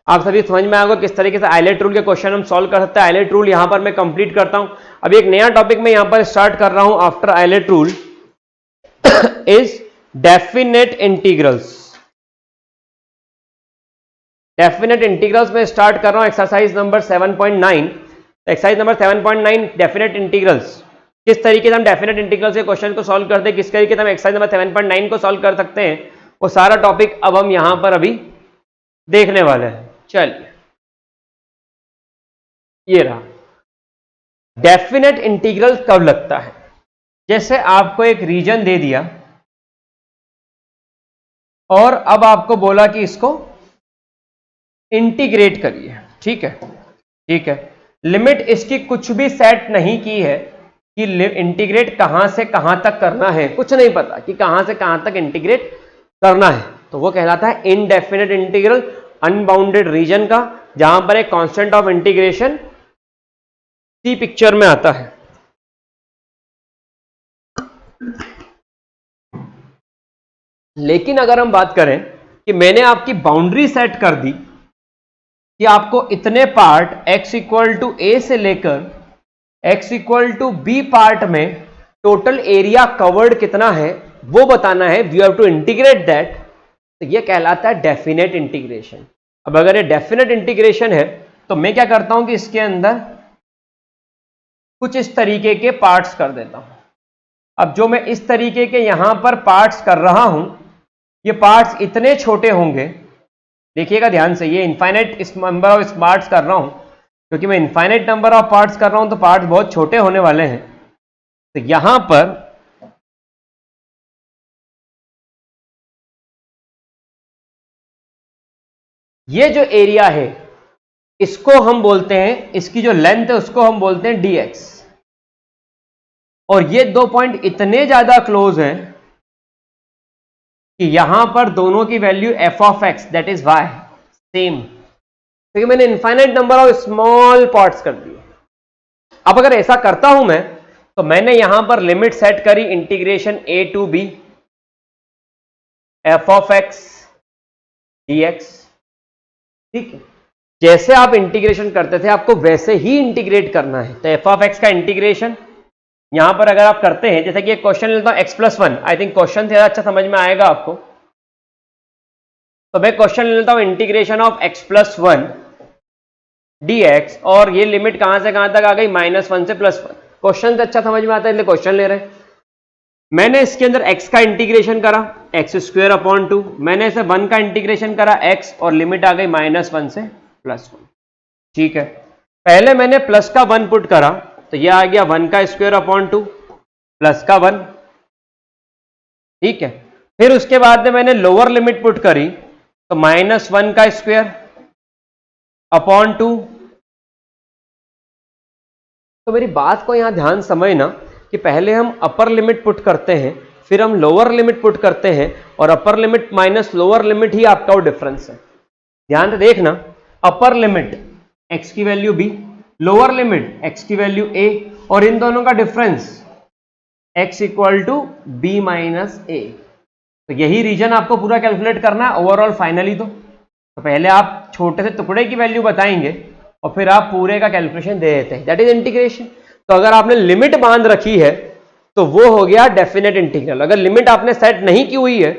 आप सभी समझ में आएगा किस तरीके से आइलेट रूल के क्वेश्चन हम सॉल्व कर सकते हैं। आइलेट रूल यहां पर मैं कंप्लीट करता हूं। अभी एक नया टॉपिक मैं यहां पर स्टार्ट कर रहा हूं after ILATE rule is definite integrals. Definite integrals में स्टार्ट कर रहा हूं exercise number 7.9। Exercise number 7.9 definite integrals. किस तरीके से हम डेफिनेट इंटीग्रल्स के क्वेश्चन को सॉल्व करते हैं, किस तरीके से हम एक्सरसाइज नंबर 7.9 को सॉल्व कर सकते हैं, वो सारा टॉपिक अब हम यहां पर अभी देखने वाले हैं। चलिए, ये रहा डेफिनेट इंटीग्रल कब लगता है। जैसे आपको एक रीजन दे दिया और अब आपको बोला कि इसको इंटीग्रेट करिए। ठीक है, ठीक है, लिमिट इसकी कुछ भी सेट नहीं की है कि इंटीग्रेट कहां से कहां तक करना है, कुछ नहीं पता कि कहां से कहां तक इंटीग्रेट करना है, तो वो कहलाता है इनडेफिनेट इंटीग्रल। अनबाउंडेड रीजन का, जहां पर एक constant of integration c picture में आता है। लेकिन अगर हम बात करें कि मैंने आपकी बाउंड्री सेट कर दी कि आपको इतने part x equal to a से लेकर x equal to b part में टोटल एरिया कवर्ड कितना है वो बताना है, we have to integrate that, तो ये कहलाता है डेफिनेट इंटीग्रेशन। अब अगर ये डेफिनेट इंटीग्रेशन है तो मैं क्या करता हूं कि इसके अंदर कुछ इस तरीके के पार्ट्स कर देता हूं। अब जो मैं इस तरीके के यहां पर पार्ट्स कर रहा हूं, ये पार्ट्स इतने छोटे होंगे, देखिएगा ध्यान से, ये इनफाइनाइट नंबर ऑफ पार्ट्स कर रहा हूं क्योंकि मैं इनफाइनाइट नंबर ऑफ पार्ट्स कर रहा हूं, तो पार्ट्स बहुत छोटे होने वाले हैं। तो यहां पर ये जो एरिया है इसको हम बोलते हैं, इसकी जो लेंथ है उसको हम बोलते हैं dx, और ये दो पॉइंट इतने ज्यादा क्लोज हैं कि यहां पर दोनों की value f of x that is y same, क्योंकि मैंने infinite number of small parts कर दिए। अब अगर ऐसा करता हूं मैं, तो मैंने यहां पर लिमिट सेट करी integration a to b f of x dx, ठीक है। जैसे आप इंटीग्रेशन करते थे आपको वैसे ही इंटीग्रेट करना है। तो f ऑफ x का इंटीग्रेशन यहां पर अगर आप करते हैं, जैसे कि एक क्वेश्चन लेता हूं x+1, आई थिंक क्वेश्चन ज्यादा अच्छा समझ में आएगा आपको। तो मैं क्वेश्चन लेता हूं इंटीग्रेशन ऑफ x+1 dx, और ये लिमिट कहां से कहां तक आ गई, -1 से +1। क्वेश्चन से अच्छा समझ में आता है इसलिए क्वेश्चन ले रहे हैं। मैंने इसके अंदर x का इंटीग्रेशन करा x²/2, मैंने इसे 1 का इंटीग्रेशन करा x, और लिमिट आ गई -1 से +1, ठीक है। पहले मैंने प्लस का 1 पुट करा, तो यह आ गया 1² प्लस का 1, ठीक है। फिर उसके बाद में मैंने लोअर लिमिट पुट करी, तो -1²/2। तो मेरी बात को यहां ध्यान समझना कि पहले हम अपर लिमिट पुट करते हैं, फिर हम लोअर लिमिट पुट करते हैं, और upper limit minus lower limit ही आपका वो डिफरेंस है। ध्यान से देखना, अपर लिमिट x की value b, lower limit x की वैल्यू a, और इन दोनों का difference x = b minus a। तो यही रीजन आपको पूरा कैलकुलेट करना है ओवरऑल फाइनली। तो पहले आप छोटे से टुकड़े की वैल्यू बताएंगे और फिर आप पूरे का कैलकुलेशन दे देते हैं, दैट इज इंटीग्रेशन। तो अगर आपने लिमिट बांध रखी है तो वो हो गया डेफिनेट इंटीग्रल। अगर लिमिट आपने सेट नहीं की हुई है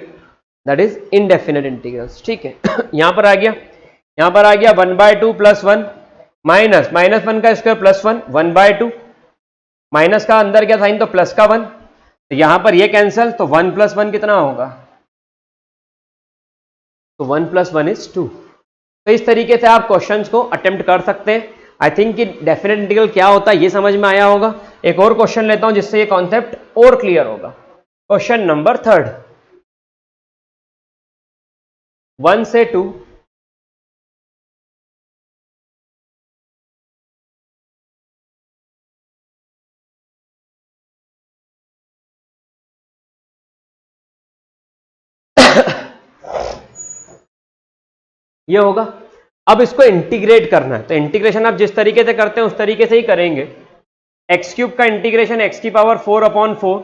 दैट इज इनडेफिनेट इंटीग्रल्स, ठीक है। यहां पर आ गया 1/2 + 1 माइनस -1 का स्क्वायर +1 1/2, माइनस का अंदर क्या साइन, तो प्लस का 1, तो यहां पर ये कैंसल, तो 1 + 1 कितना होगा, तो 1 + 1 = 2। तो इस तरीके से आप क्वेश्चंस को अटेम्प्ट कर सकते हैं। आई थिंक कि डेफिनेट इंटीग्रल क्या होता है ये समझ में आया होगा। एक और क्वेश्चन लेता हूं जिससे ये कॉन्सेप्ट और क्लियर होगा। क्वेश्चन नंबर 3, 1 से 2 ये होगा। अब इसको इंटीग्रेट करना है, तो इंटीग्रेशन आप जिस तरीके से करते हैं उस तरीके से ही करेंगे। x³ का इंटीग्रेशन x⁴/4,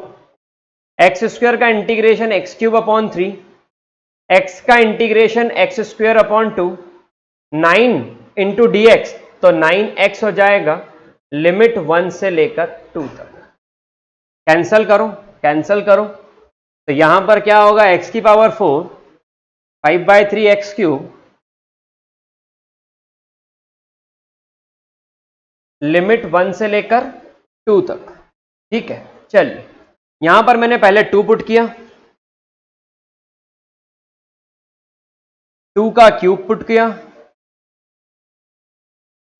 x² का इंटीग्रेशन x³/3, x का इंटीग्रेशन x²/2, 9 इंटू dx, तो 9x हो जाएगा, लिमिट 1 से लेकर 2 तक। कैंसल करो, तो यहां पर क्या होगा, x⁴ 5/3 x³ लिमिट 1 से लेकर 2 तक, ठीक है। चलिए यहां पर मैंने पहले 2 पुट किया, 2 का क्यूब पुट किया,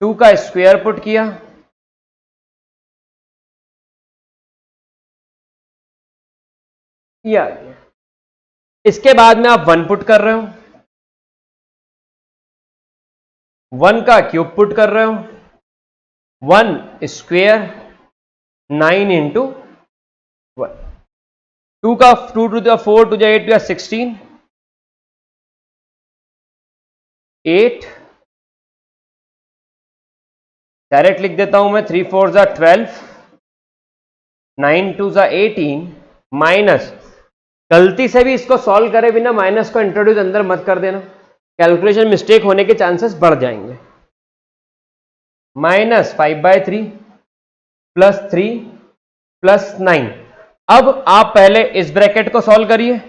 2 का स्क्वायर पुट किया, ये आ गया। इसके बाद में आप 1 पुट कर रहे हो, 1 का क्यूब पुट कर रहे हो, 1 स्क्वायर 9 इंटू 1, 2 का 2 to the 4 to the 8 to the 16, 8 direct लिख देता हूं मैं, 3 4 जा 12, 9 2 जा 18, माइनस, गलती से भी इसको सॉल्व करे बिना माइनस को इंट्रोड्यूस अंदर मत कर देना, कैलकुलेशन मिस्टेक होने के चांसेस बढ़ जाएंगे। -5/3 + 3 + 9। अब आप पहले इस ब्रैकेट को सॉल्व करिए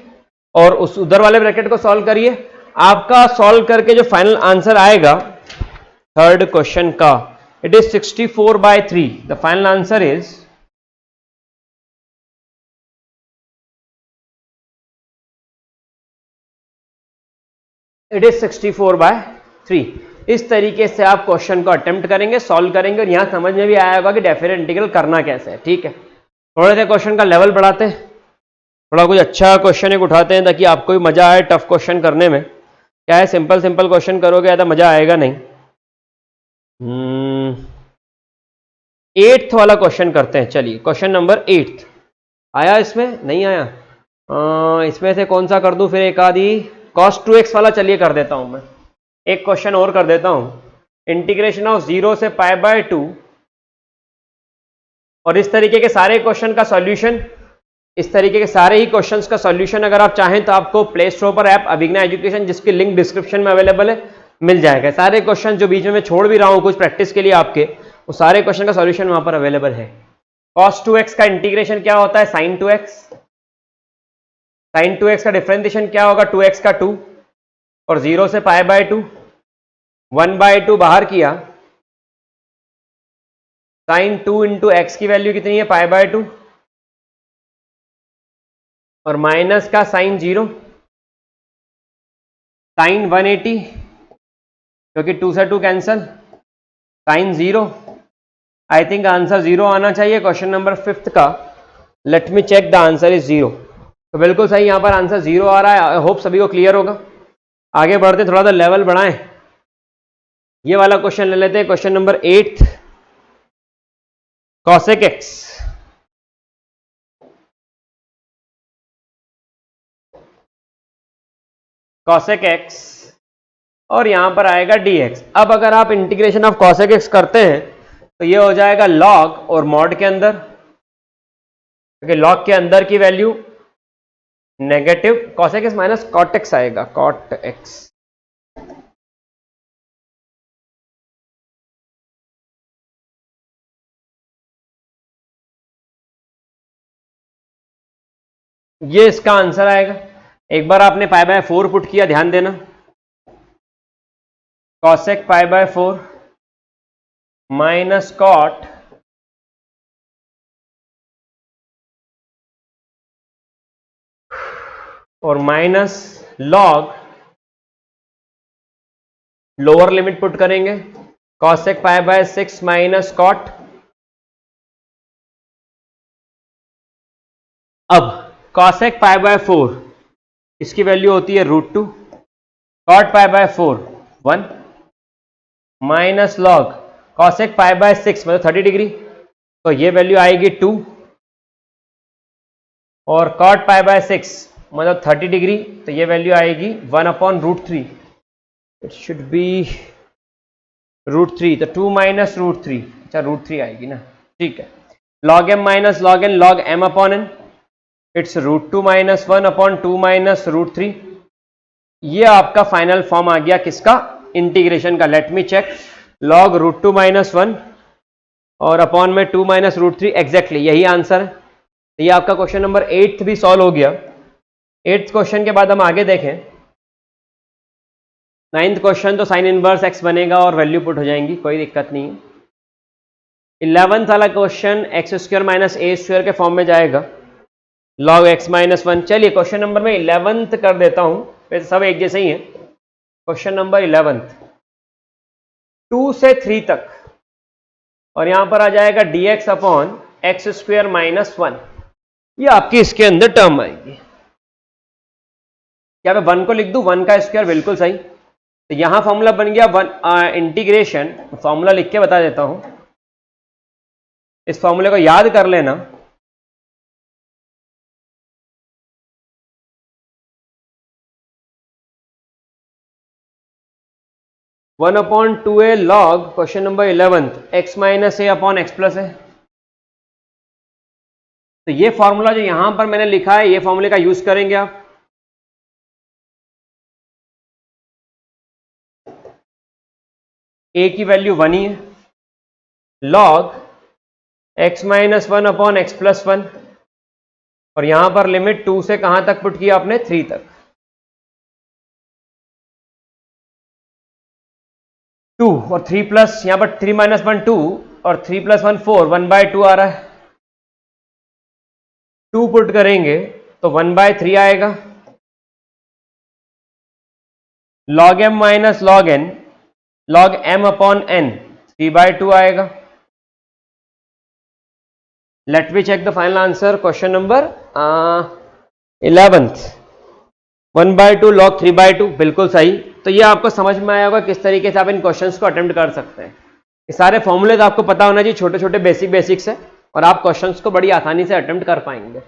और उस उधर वाले ब्रैकेट को सॉल्व करिए। आपका सॉल्व करके जो फाइनल आंसर आएगा थर्ड क्वेश्चन का, it is 64/3। The final answer is it is 64/3। इस तरीके से आप क्वेश्चन को अटेम्प्ट करेंगे, सॉल्व करेंगे और यहां समझ में भी आया होगा कि डेफिनेट इंटीग्रल करना कैसे है। ठीक है, थोड़े से क्वेश्चन का लेवल बढ़ाते हैं, थोड़ा कुछ अच्छा क्वेश्चन एक उठाते हैं ताकि आपको भी मजा आए टफ क्वेश्चन करने में। क्या है, सिंपल सिंपल क्वेश्चन करोगे तो मजा आएगा नहीं। 8th वाला क्वेश्चन करते हैं। चलिए क्वेश्चन नंबर 8 आया, इसमें नहीं आया। इसमें से कौन सा कर दूं फिर, एक आधी cos 2x वाला चलिए कर देता हूं मैं। एक क्वेश्चन और कर देता हूं, इंटीग्रेशन ऑफ 0 से π/2। और इस तरीके के सारे क्वेश्चन का सॉल्यूशन, इस तरीके के सारे ही क्वेश्चंस का सॉल्यूशन अगर आप चाहें तो आपको प्ले स्टोर पर ऐप अभिज्ञा एजुकेशन, जिसकी लिंक डिस्क्रिप्शन में अवेलेबल है, मिल जाएगा। सारे क्वेश्चन जो बीच में मैं छोड़ भी रहा हूं कुछ प्रैक्टिस के लिए आपके, वो सारे क्वेश्चन का सॉल्यूशन वहां पर अवेलेबल है। cos 2x का इंटीग्रेशन क्या होता है, sin 2x। sin 2x का डिफरेंशिएशन क्या होगा, 2x का 2 और 0 से π/2, 1/2 बाहर किया, sin 2 इंटू एक्स की वैल्यू कितनी है, π/2 और माइनस का sin 0, sin 180 क्योंकि 2 से 2 cancel, sin 0। I think answer 0 आना चाहिए क्वेश्चन नंबर 5 का। Let me check, the answer is 0। तो बिल्कुल सही, यहां पर आंसर 0 आ रहा है। आई होप सभी को क्लियर होगा। आगे बढ़ते, थोड़ा सा लेवल बढ़ाएं। ये वाला क्वेश्चन ले लेते हैं, question number 8, cosec x। cosec x और यहां पर आएगा dx। अब अगर आप इंटीग्रेशन ऑफ cosec x करते हैं तो ये हो जाएगा log और मॉड के अंदर, क्योंकि log के अंदर की value negative, cosec x minus cot x आएगा, cot x। ये इसका आंसर आएगा। एक बार आपने π/4 पुट किया, ध्यान देना, cosec π/4 माइनस cot और minus log, lower limit put करेंगे, cosec π/6 माइनस cot। अब cosec π/4 इसकी वैल्यू होती है √2, cot π/4 1 माइनस log cosec π/6 मतलब 30 डिग्री, तो ये वैल्यू आएगी 2 और cot π/6 मतलब 30 डिग्री, तो ये वैल्यू आएगी 1/√3। इट शुड बी √3, तो 2 माइनस √3, अच्छा √3 आएगी ना, ठीक है। log m minus log n, log m upon n, it's √2 minus 1/2 minus √3। ये आपका फाइनल फॉर्म आ गया किसका, इंटीग्रेशन का। Let me check, log √2 minus 1 और अपॉन में 2 माइनस √3, एग्जैक्टली यही आंसर है। ये आपका क्वेश्चन नंबर 8 भी सॉल्व हो गया। 8th क्वेश्चन के बाद हम आगे देखें, 9th क्वेश्चन तो साइन इनवर्स x बनेगा और वैल्यू पुट हो जाएंगी, कोई दिक्कत नहीं है। 11th वाला क्वेश्चन x² माइनस a² के फॉर्म में जाएगा, log x माइनस 1। चलिए क्वेश्चन नंबर में 11th कर देता हूं, वैसे सब एक जैसे ही है। क्वेश्चन नंबर 11th 2 से 3 तक, और यहां पर आ जाएगा dx अपॉन x² माइनस 1। ये आपकी इसके अंदर टर्म आएगी। क्या मैं 1 को लिख दूं, 1 का स्क्वायर, बिल्कुल सही। तो यहां फॉर्मूला बन गया 1 इंटीग्रेशन, फॉर्मूला लिख के बता देता हूं, इस फॉर्मूले को याद कर लेना। One upon 2a log question number 11th x minus a upon x plus है। तो ये फॉर्मूला जो यहां पर मैंने लिखा है, ये फॉर्मूले का यूज करेंगे आप। a की वैल्यू 1 ही है, log x minus 1 upon x plus 1, और यहां पर लिमिट 2 से कहां तक पुट किया आपने, 3 तक। 2 और 3 प्लस, यहां पर 3 माइनस 1 2 और 3 प्लस 1 4, 1/2 आ रहा है। 2 पुट करेंगे तो 1/3 आएगा, log m minus log n, log m upon n 3/2 आएगा. Let me check the final answer. Question number 11th 1/2 log 3/2 बिल्कुल सही. तो ये आपको समझ में आया होगा किस तरीके से आप इन क्वेश्चंस को अटेम्प्ट कर सकते हैं. ये सारे फॉर्मूलेज आपको पता होना चाहिए, छोटे छोटे बेसिक्स है, और आप क्वेश्चंस को बड़ी आसानी से अटेम्प्ट कर पाएंगे.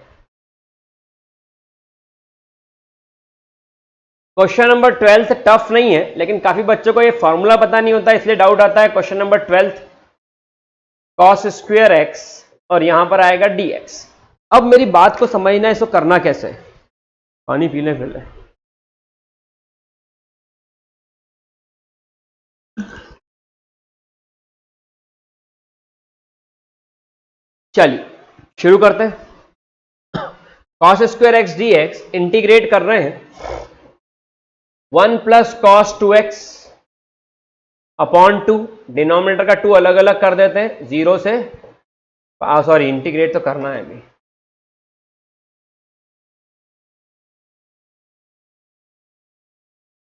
क्वेश्चन नंबर 12 टफ नहीं है, लेकिन काफी बच्चों को ये फॉर्मूला पता नहीं होता, इसलिए डाउट आता है. Question number 12 cos square x और यहां पर आएगा dx. अब मेरी बात को समझना है, इसको करना कैसे. पानी पीने पहले. चलिए शुरू करते हैं. cos square x dx integrate कर रहे हैं 1 plus cos 2x upon 2. Denominator का 2 अलग अलग कर देते हैं 0 से, सॉरी इंटीग्रेट तो करना है अभी.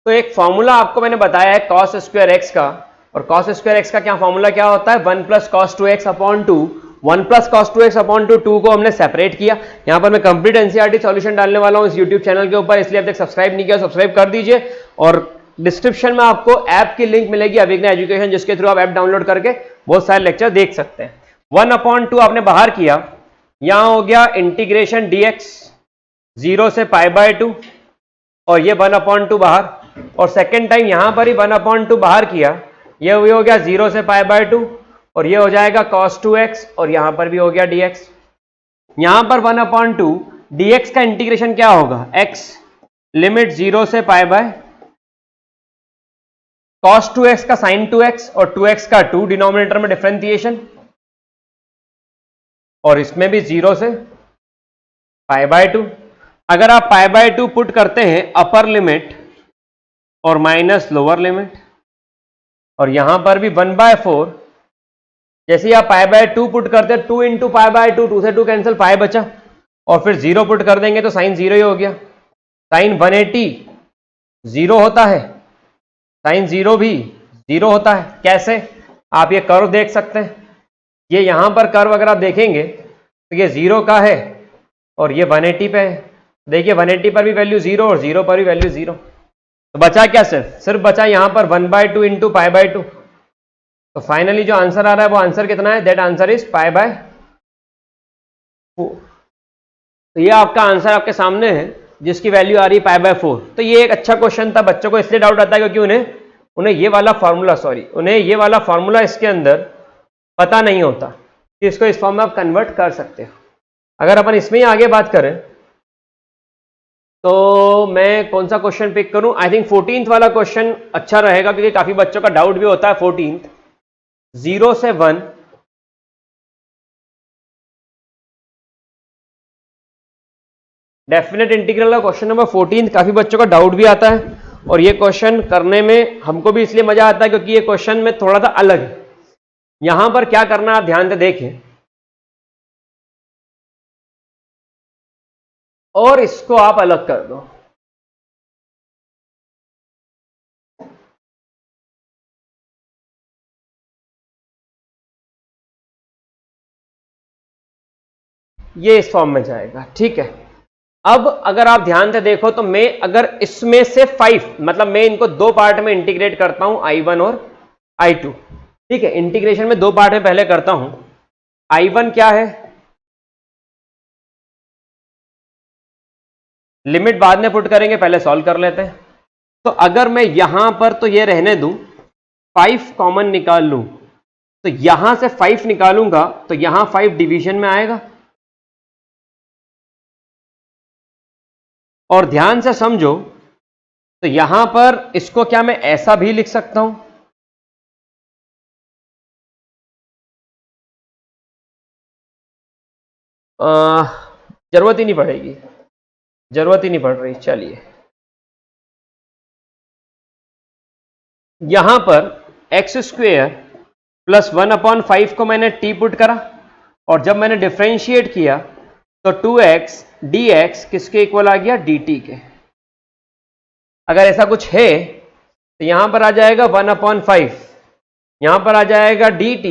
तो एक फॉर्मूला आपको मैंने बताया है cos स्क्वायर एक्स का, और cos स्क्वायर एक्स का क्या फॉर्मूला क्या होता है, 1 plus cos 2x upon 2. 1 plus cos 2x upon 2 को हमने सेपरेट किया. यहां पर मैं कंप्लीट एनसीईआरटी सॉल्यूशन डालने वाला हूं इस यूट्यूब चैनल के ऊपर, इसलिए अब तक सब्सक्राइब नहीं किया सब्सक्राइब कर दीजिए. और डिस्क्रिप्शन में आपको ऐप की लिंक मिलेगी अभिज्ञा एजुकेशन, जिसके थ्रू आप ऐप डाउनलोड करके बहुत सारे लेक्चर देख सकते हैं. 1 अपॉन 2 आपने बाहर किया, यहां हो गया इंटीग्रेशन dx 0 से π/2, और ये 1 अपॉन 2 बाहर, और सेकेंड टाइम यहां पर ही 1 अपॉन 2 बाहर किया, ये हो गया 0 से π/2, और ये हो जाएगा cos 2x, और यहां पर भी हो गया dx. यहां पर 1 अपॉन 2 dx का इंटीग्रेशन क्या होगा, x लिमिट 0 से π/, cos 2x का sin 2x और 2x का 2 डिनोमिनेटर में डिफरेंशिएशन, और इसमें भी 0 से π/2. अगर आप π/2 पुट करते हैं अपर लिमिट और माइनस लोअर लिमिट, और यहां पर भी 1/4, जैसे ही आप π/2 पुट करते हैं 2 इंटू π/2, 2 से 2 कैंसिल, पाई बचा, और फिर 0 पुट कर देंगे तो साइन 0 ही हो गया. साइन 180 0 होता है, साइन 0 भी 0 होता है. कैसे, आप ये कर्व देख सकते हैं, ये यहां पर कर्व अगर आप देखेंगे तो ये 0 का है और ये 180 पे है. देखिए 180 पर भी वैल्यू 0 और 0 पर भी वैल्यू 0. तो बचा क्या, सिर्फ बचा यहां पर 1/2 इंटू π/2. तो फाइनली जो आंसर आ रहा है वो आंसर कितना है, दैट आंसर इज π/4. तो ये आपका आंसर आपके सामने है, जिसकी वैल्यू आ रही है π/4. तो ये एक अच्छा क्वेश्चन था. बच्चों को इसलिए डाउट आता है क्योंकि उन्हें ये वाला फॉर्मूला इसके अंदर पता नहीं होता कि इसको इस फॉर्म में आप कन्वर्ट कर सकते हो. अगर अपन इसमें ही आगे बात करें तो मैं कौन सा क्वेश्चन पिक करूं, आई थिंक 14th वाला क्वेश्चन अच्छा रहेगा, क्योंकि काफी बच्चों का डाउट भी होता है. 14th 0 से 1 डेफिनेट इंटीग्रल का क्वेश्चन नंबर 14 काफी बच्चों का डाउट भी आता है, और ये क्वेश्चन करने में हमको भी इसलिए मजा आता है क्योंकि ये क्वेश्चन में थोड़ा सा अलग है. यहां पर क्या करना आप ध्यान से देखें, और इसको आप अलग कर दो. ये इस फॉर्म में जाएगा, ठीक है. अब अगर आप ध्यान से देखो तो मैं अगर इसमें से 5, मतलब मैं इनको दो पार्ट में इंटीग्रेट करता हूं, I1 और I2. ठीक है, इंटीग्रेशन में दो पार्ट में पहले करता हूं. I1 क्या है, लिमिट बाद में पुट करेंगे, पहले सॉल्व कर लेते हैं. तो अगर मैं यहां पर तो ये रहने दूं, 5 कॉमन निकाल लूं, तो यहां से 5 निकालूंगा तो यहां 5 डिवीजन में आएगा. और ध्यान से समझो, तो यहां पर इसको क्या मैं ऐसा भी लिख सकता हूं, जरूरत ही नहीं पड़ेगी, जरूरत ही नहीं पड़ रही. चलिए, यहां पर एक्स स्क्वेयर प्लस 1/5 को मैंने टी पुट करा, और जब मैंने डिफरेंशिएट किया तो 2x dx किसके इक्वल आ गया, dt के. अगर ऐसा कुछ है तो यहां पर आ जाएगा 1/5, यहां पर आ जाएगा dt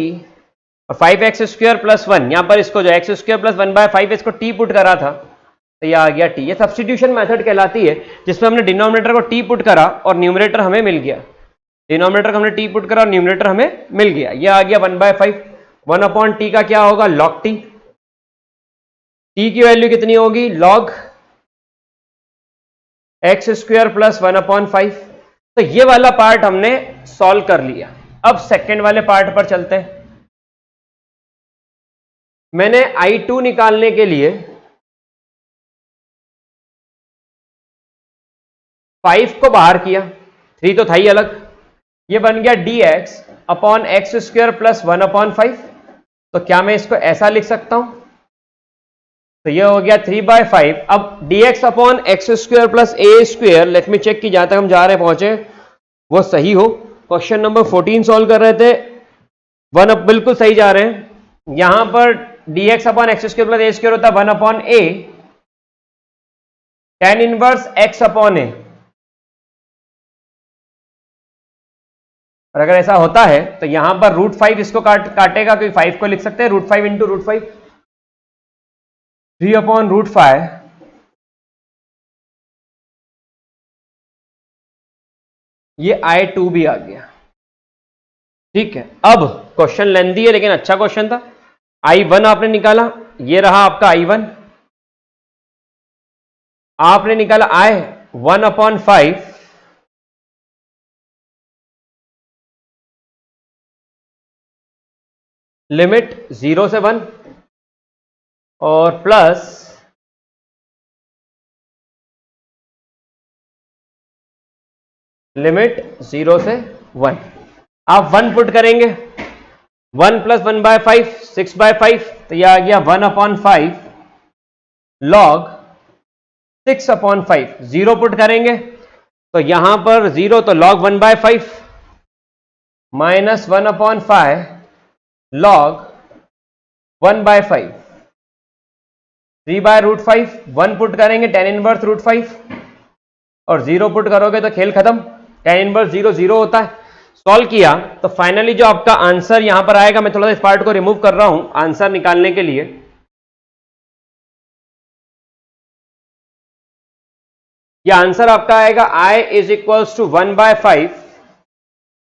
और 5x² + 1, यहां पर इसको जो x² + 1/5 इसको t पुट करा था तो ये आ गया t। ये सब्स्टिट्यूशन मेथड कहलाती है जिसमें हमने डिनोमिनेटर को t पुट करा और न्यूमरेटर हमें मिल गया। डिनोमिनेटर को हमने t पुट करा और न्यूमरेटर हमें मिल गया। ये आ गया 1/5। 1/t का क्या होगा? log t। t की वैल्यू कितनी होगी? log x² + 1/5। तो ये वाला पार्ट हमने सॉल्व कर लिया। अब सेकंड वाले पार्ट पर चलते हैं। मैंने I2 निकालने के लिए 5 को बाहर किया, 3 तो था ही अलग। ये बन गया dx/x² + 1/5। तो क्या मैं इसको ऐसा लिख सकता हूं? तो ये हो गया 3/5। अब dx/x² + a², late me check कि जहां तक हम जा रहे हैं पहुंचे वो सही हो। क्वेश्चन नंबर 14 सॉल्व कर रहे थे, वन अप बिल्कुल सही जा रहे हैं। यहां पर dx/x² + a² होता है 1/a tan इनवर्स x/a। और अगर ऐसा होता है तो यहां पर √5 इसको काटेगा, क्योंकि 5 को लिख सकते हैं √5 × √5, 3/√5। ये I2 भी आ गया। ठीक है, अब क्वेश्चन लेंथी है लेकिन अच्छा क्वेश्चन था। I1 आपने निकाला, ये रहा आपका I1। आपने निकाला I 1/5 लिमिट 0 से 1 और प्लस लिमिट 0 से 1। आप 1 पुट करेंगे, 1 + 1/5 6/5, तो यह आ गया 1/5 log 6/5। 0 पुट करेंगे तो यहां पर 0 तो log 1/5 माइनस 1/5 log 1/5, 3/√5। 1 पुट करेंगे tan इनवर्स √5 और 0 पुट करोगे तो खेल खत्म, tan इनवर्स 0 0 होता है। सॉल्व किया तो फाइनली जो आपका आंसर यहां पर आएगा, मैं थोड़ा सा इस पार्ट को रिमूव कर रहा हूं आंसर निकालने के लिए। ये आंसर आपका आएगा I = 1/5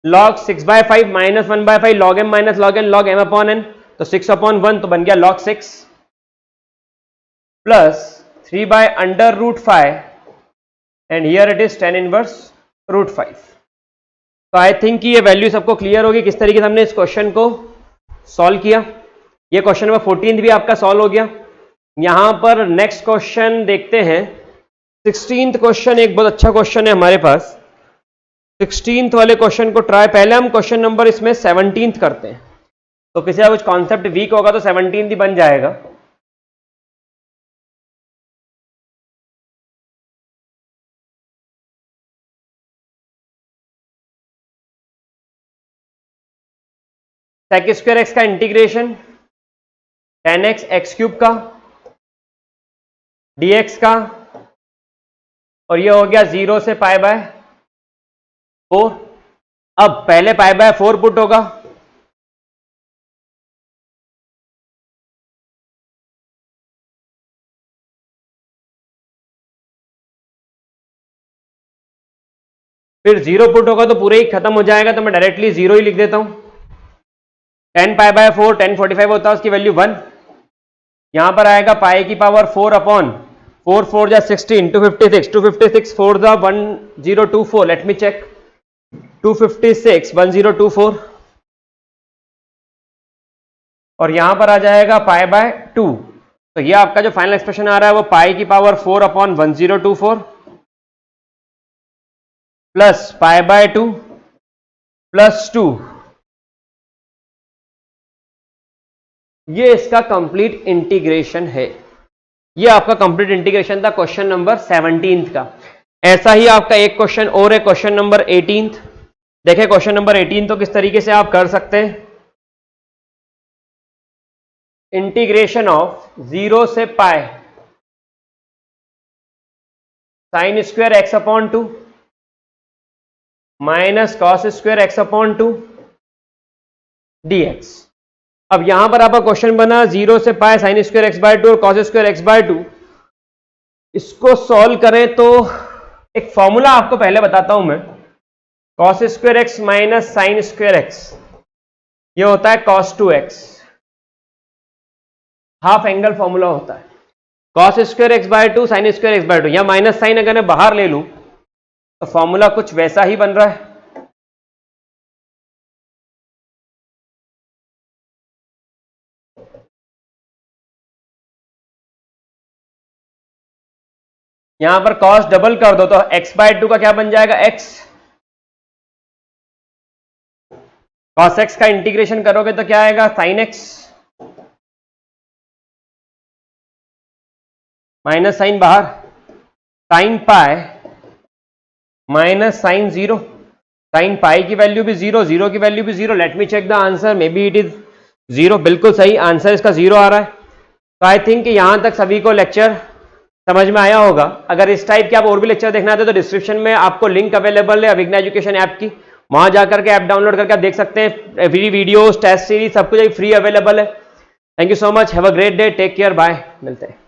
log 6/5 minus 1/5 log m minus log n log m/n, तो 6/1 तो बन गया log 6 plus 3/√5 and here it is tan inverse √5। तो आई थिंक ये वैल्यू सबको क्लियर होगी किस तरीके से हमने इस क्वेश्चन को सॉल्व किया। ये क्वेश्चन नंबर 14 भी आपका सॉल्व हो गया। यहां पर नेक्स्ट क्वेश्चन देखते हैं। 16th क्वेश्चन एक बहुत अच्छा क्वेश्चन है हमारे पास। 16th वाले क्वेश्चन को ट्राई, पहले हम क्वेश्चन नंबर इसमें 17th करते हैं, तो किसी का कुछ कॉन्सेप्ट वीक होगा तो 17th ही बन जाएगा। sec² x का इंटीग्रेशन tan x x³ का dx का, और ये हो गया 0 से π/4। अब पहले π/4 पुट होगा, फिर 0 पुट होगा तो पूरे ही खत्म हो जाएगा, तो मैं डायरेक्टली 0 ही लिख देता हूं। 10 π/4 1045 होता है, उसकी वैल्यू 1। यहां पर आएगा π/4/4 4 जा 16 256 256 4 जा 1024। लेट मी चेक, 256 1024 और यहां पर आ जाएगा π/2। तो ये आपका जो फाइनल एक्सप्रेशन आ रहा है वो π/4/1024 प्लस π/2 प्लस 2। ये इसका कंप्लीट इंटीग्रेशन है। ये आपका कंप्लीट इंटीग्रेशन था क्वेश्चन नंबर 17 का। ऐसा ही आपका एक क्वेश्चन और है, क्वेश्चन नंबर 18। देखें क्वेश्चन नंबर 18 तो किस तरीके से आप कर सकते हैं। इंटीग्रेशन ऑफ 0 से π sin² x/2 minus cos square x upon 2 dx। अब यहां पर आपका क्वेश्चन बना 0 से पाए साइन स्क्वायर एक्स बाय 2 और कॉस स्क्वायर एक्स बाय 2। इसको सॉल्व करें तो एक फॉर्मूला आपको पहले बताता हूं मैं। Cos square x minus sign square x, ये होता है cos 2x, half angle formula होता है। Cos square x by 2 sine square x by 2, या माइनस साइन अगर मैं बाहर ले लूं तो फॉर्मूला कुछ वैसा ही बन रहा है। यहां पर कॉस डबल कर दो तो एक्स बाय 2 का क्या बन जाएगा, एक्स। कॉस एक्स का इंटीग्रेशन करोगे तो क्या आएगा, साइन एक्स माइनस साइन बाहर, sine pi minus sine 0। Sine pi की वैल्यू भी 0, 0 की वैल्यू भी 0। Let me check the answer, may be it is 0। बिल्कुल सही आंसर इसका 0 आ रहा है। तो आई थिंक यहां तक सभी को लेक्चर समझ में आया होगा। अगर इस टाइप के आप और भी लेक्चर देखना चाहते हैं तो डिस्क्रिप्शन में आपको लिंक अवेलेबल है अभिज्ञा एजुकेशन ऐप की, वहां जाकर के ऐप डाउनलोड करके आप देख सकते हैं। फ्री वीडियोस, टेस्ट सीरीज सब कुछ फ्री अवेलेबल है। Thank you so much, have a great day, take care, bye, मिलते हैं।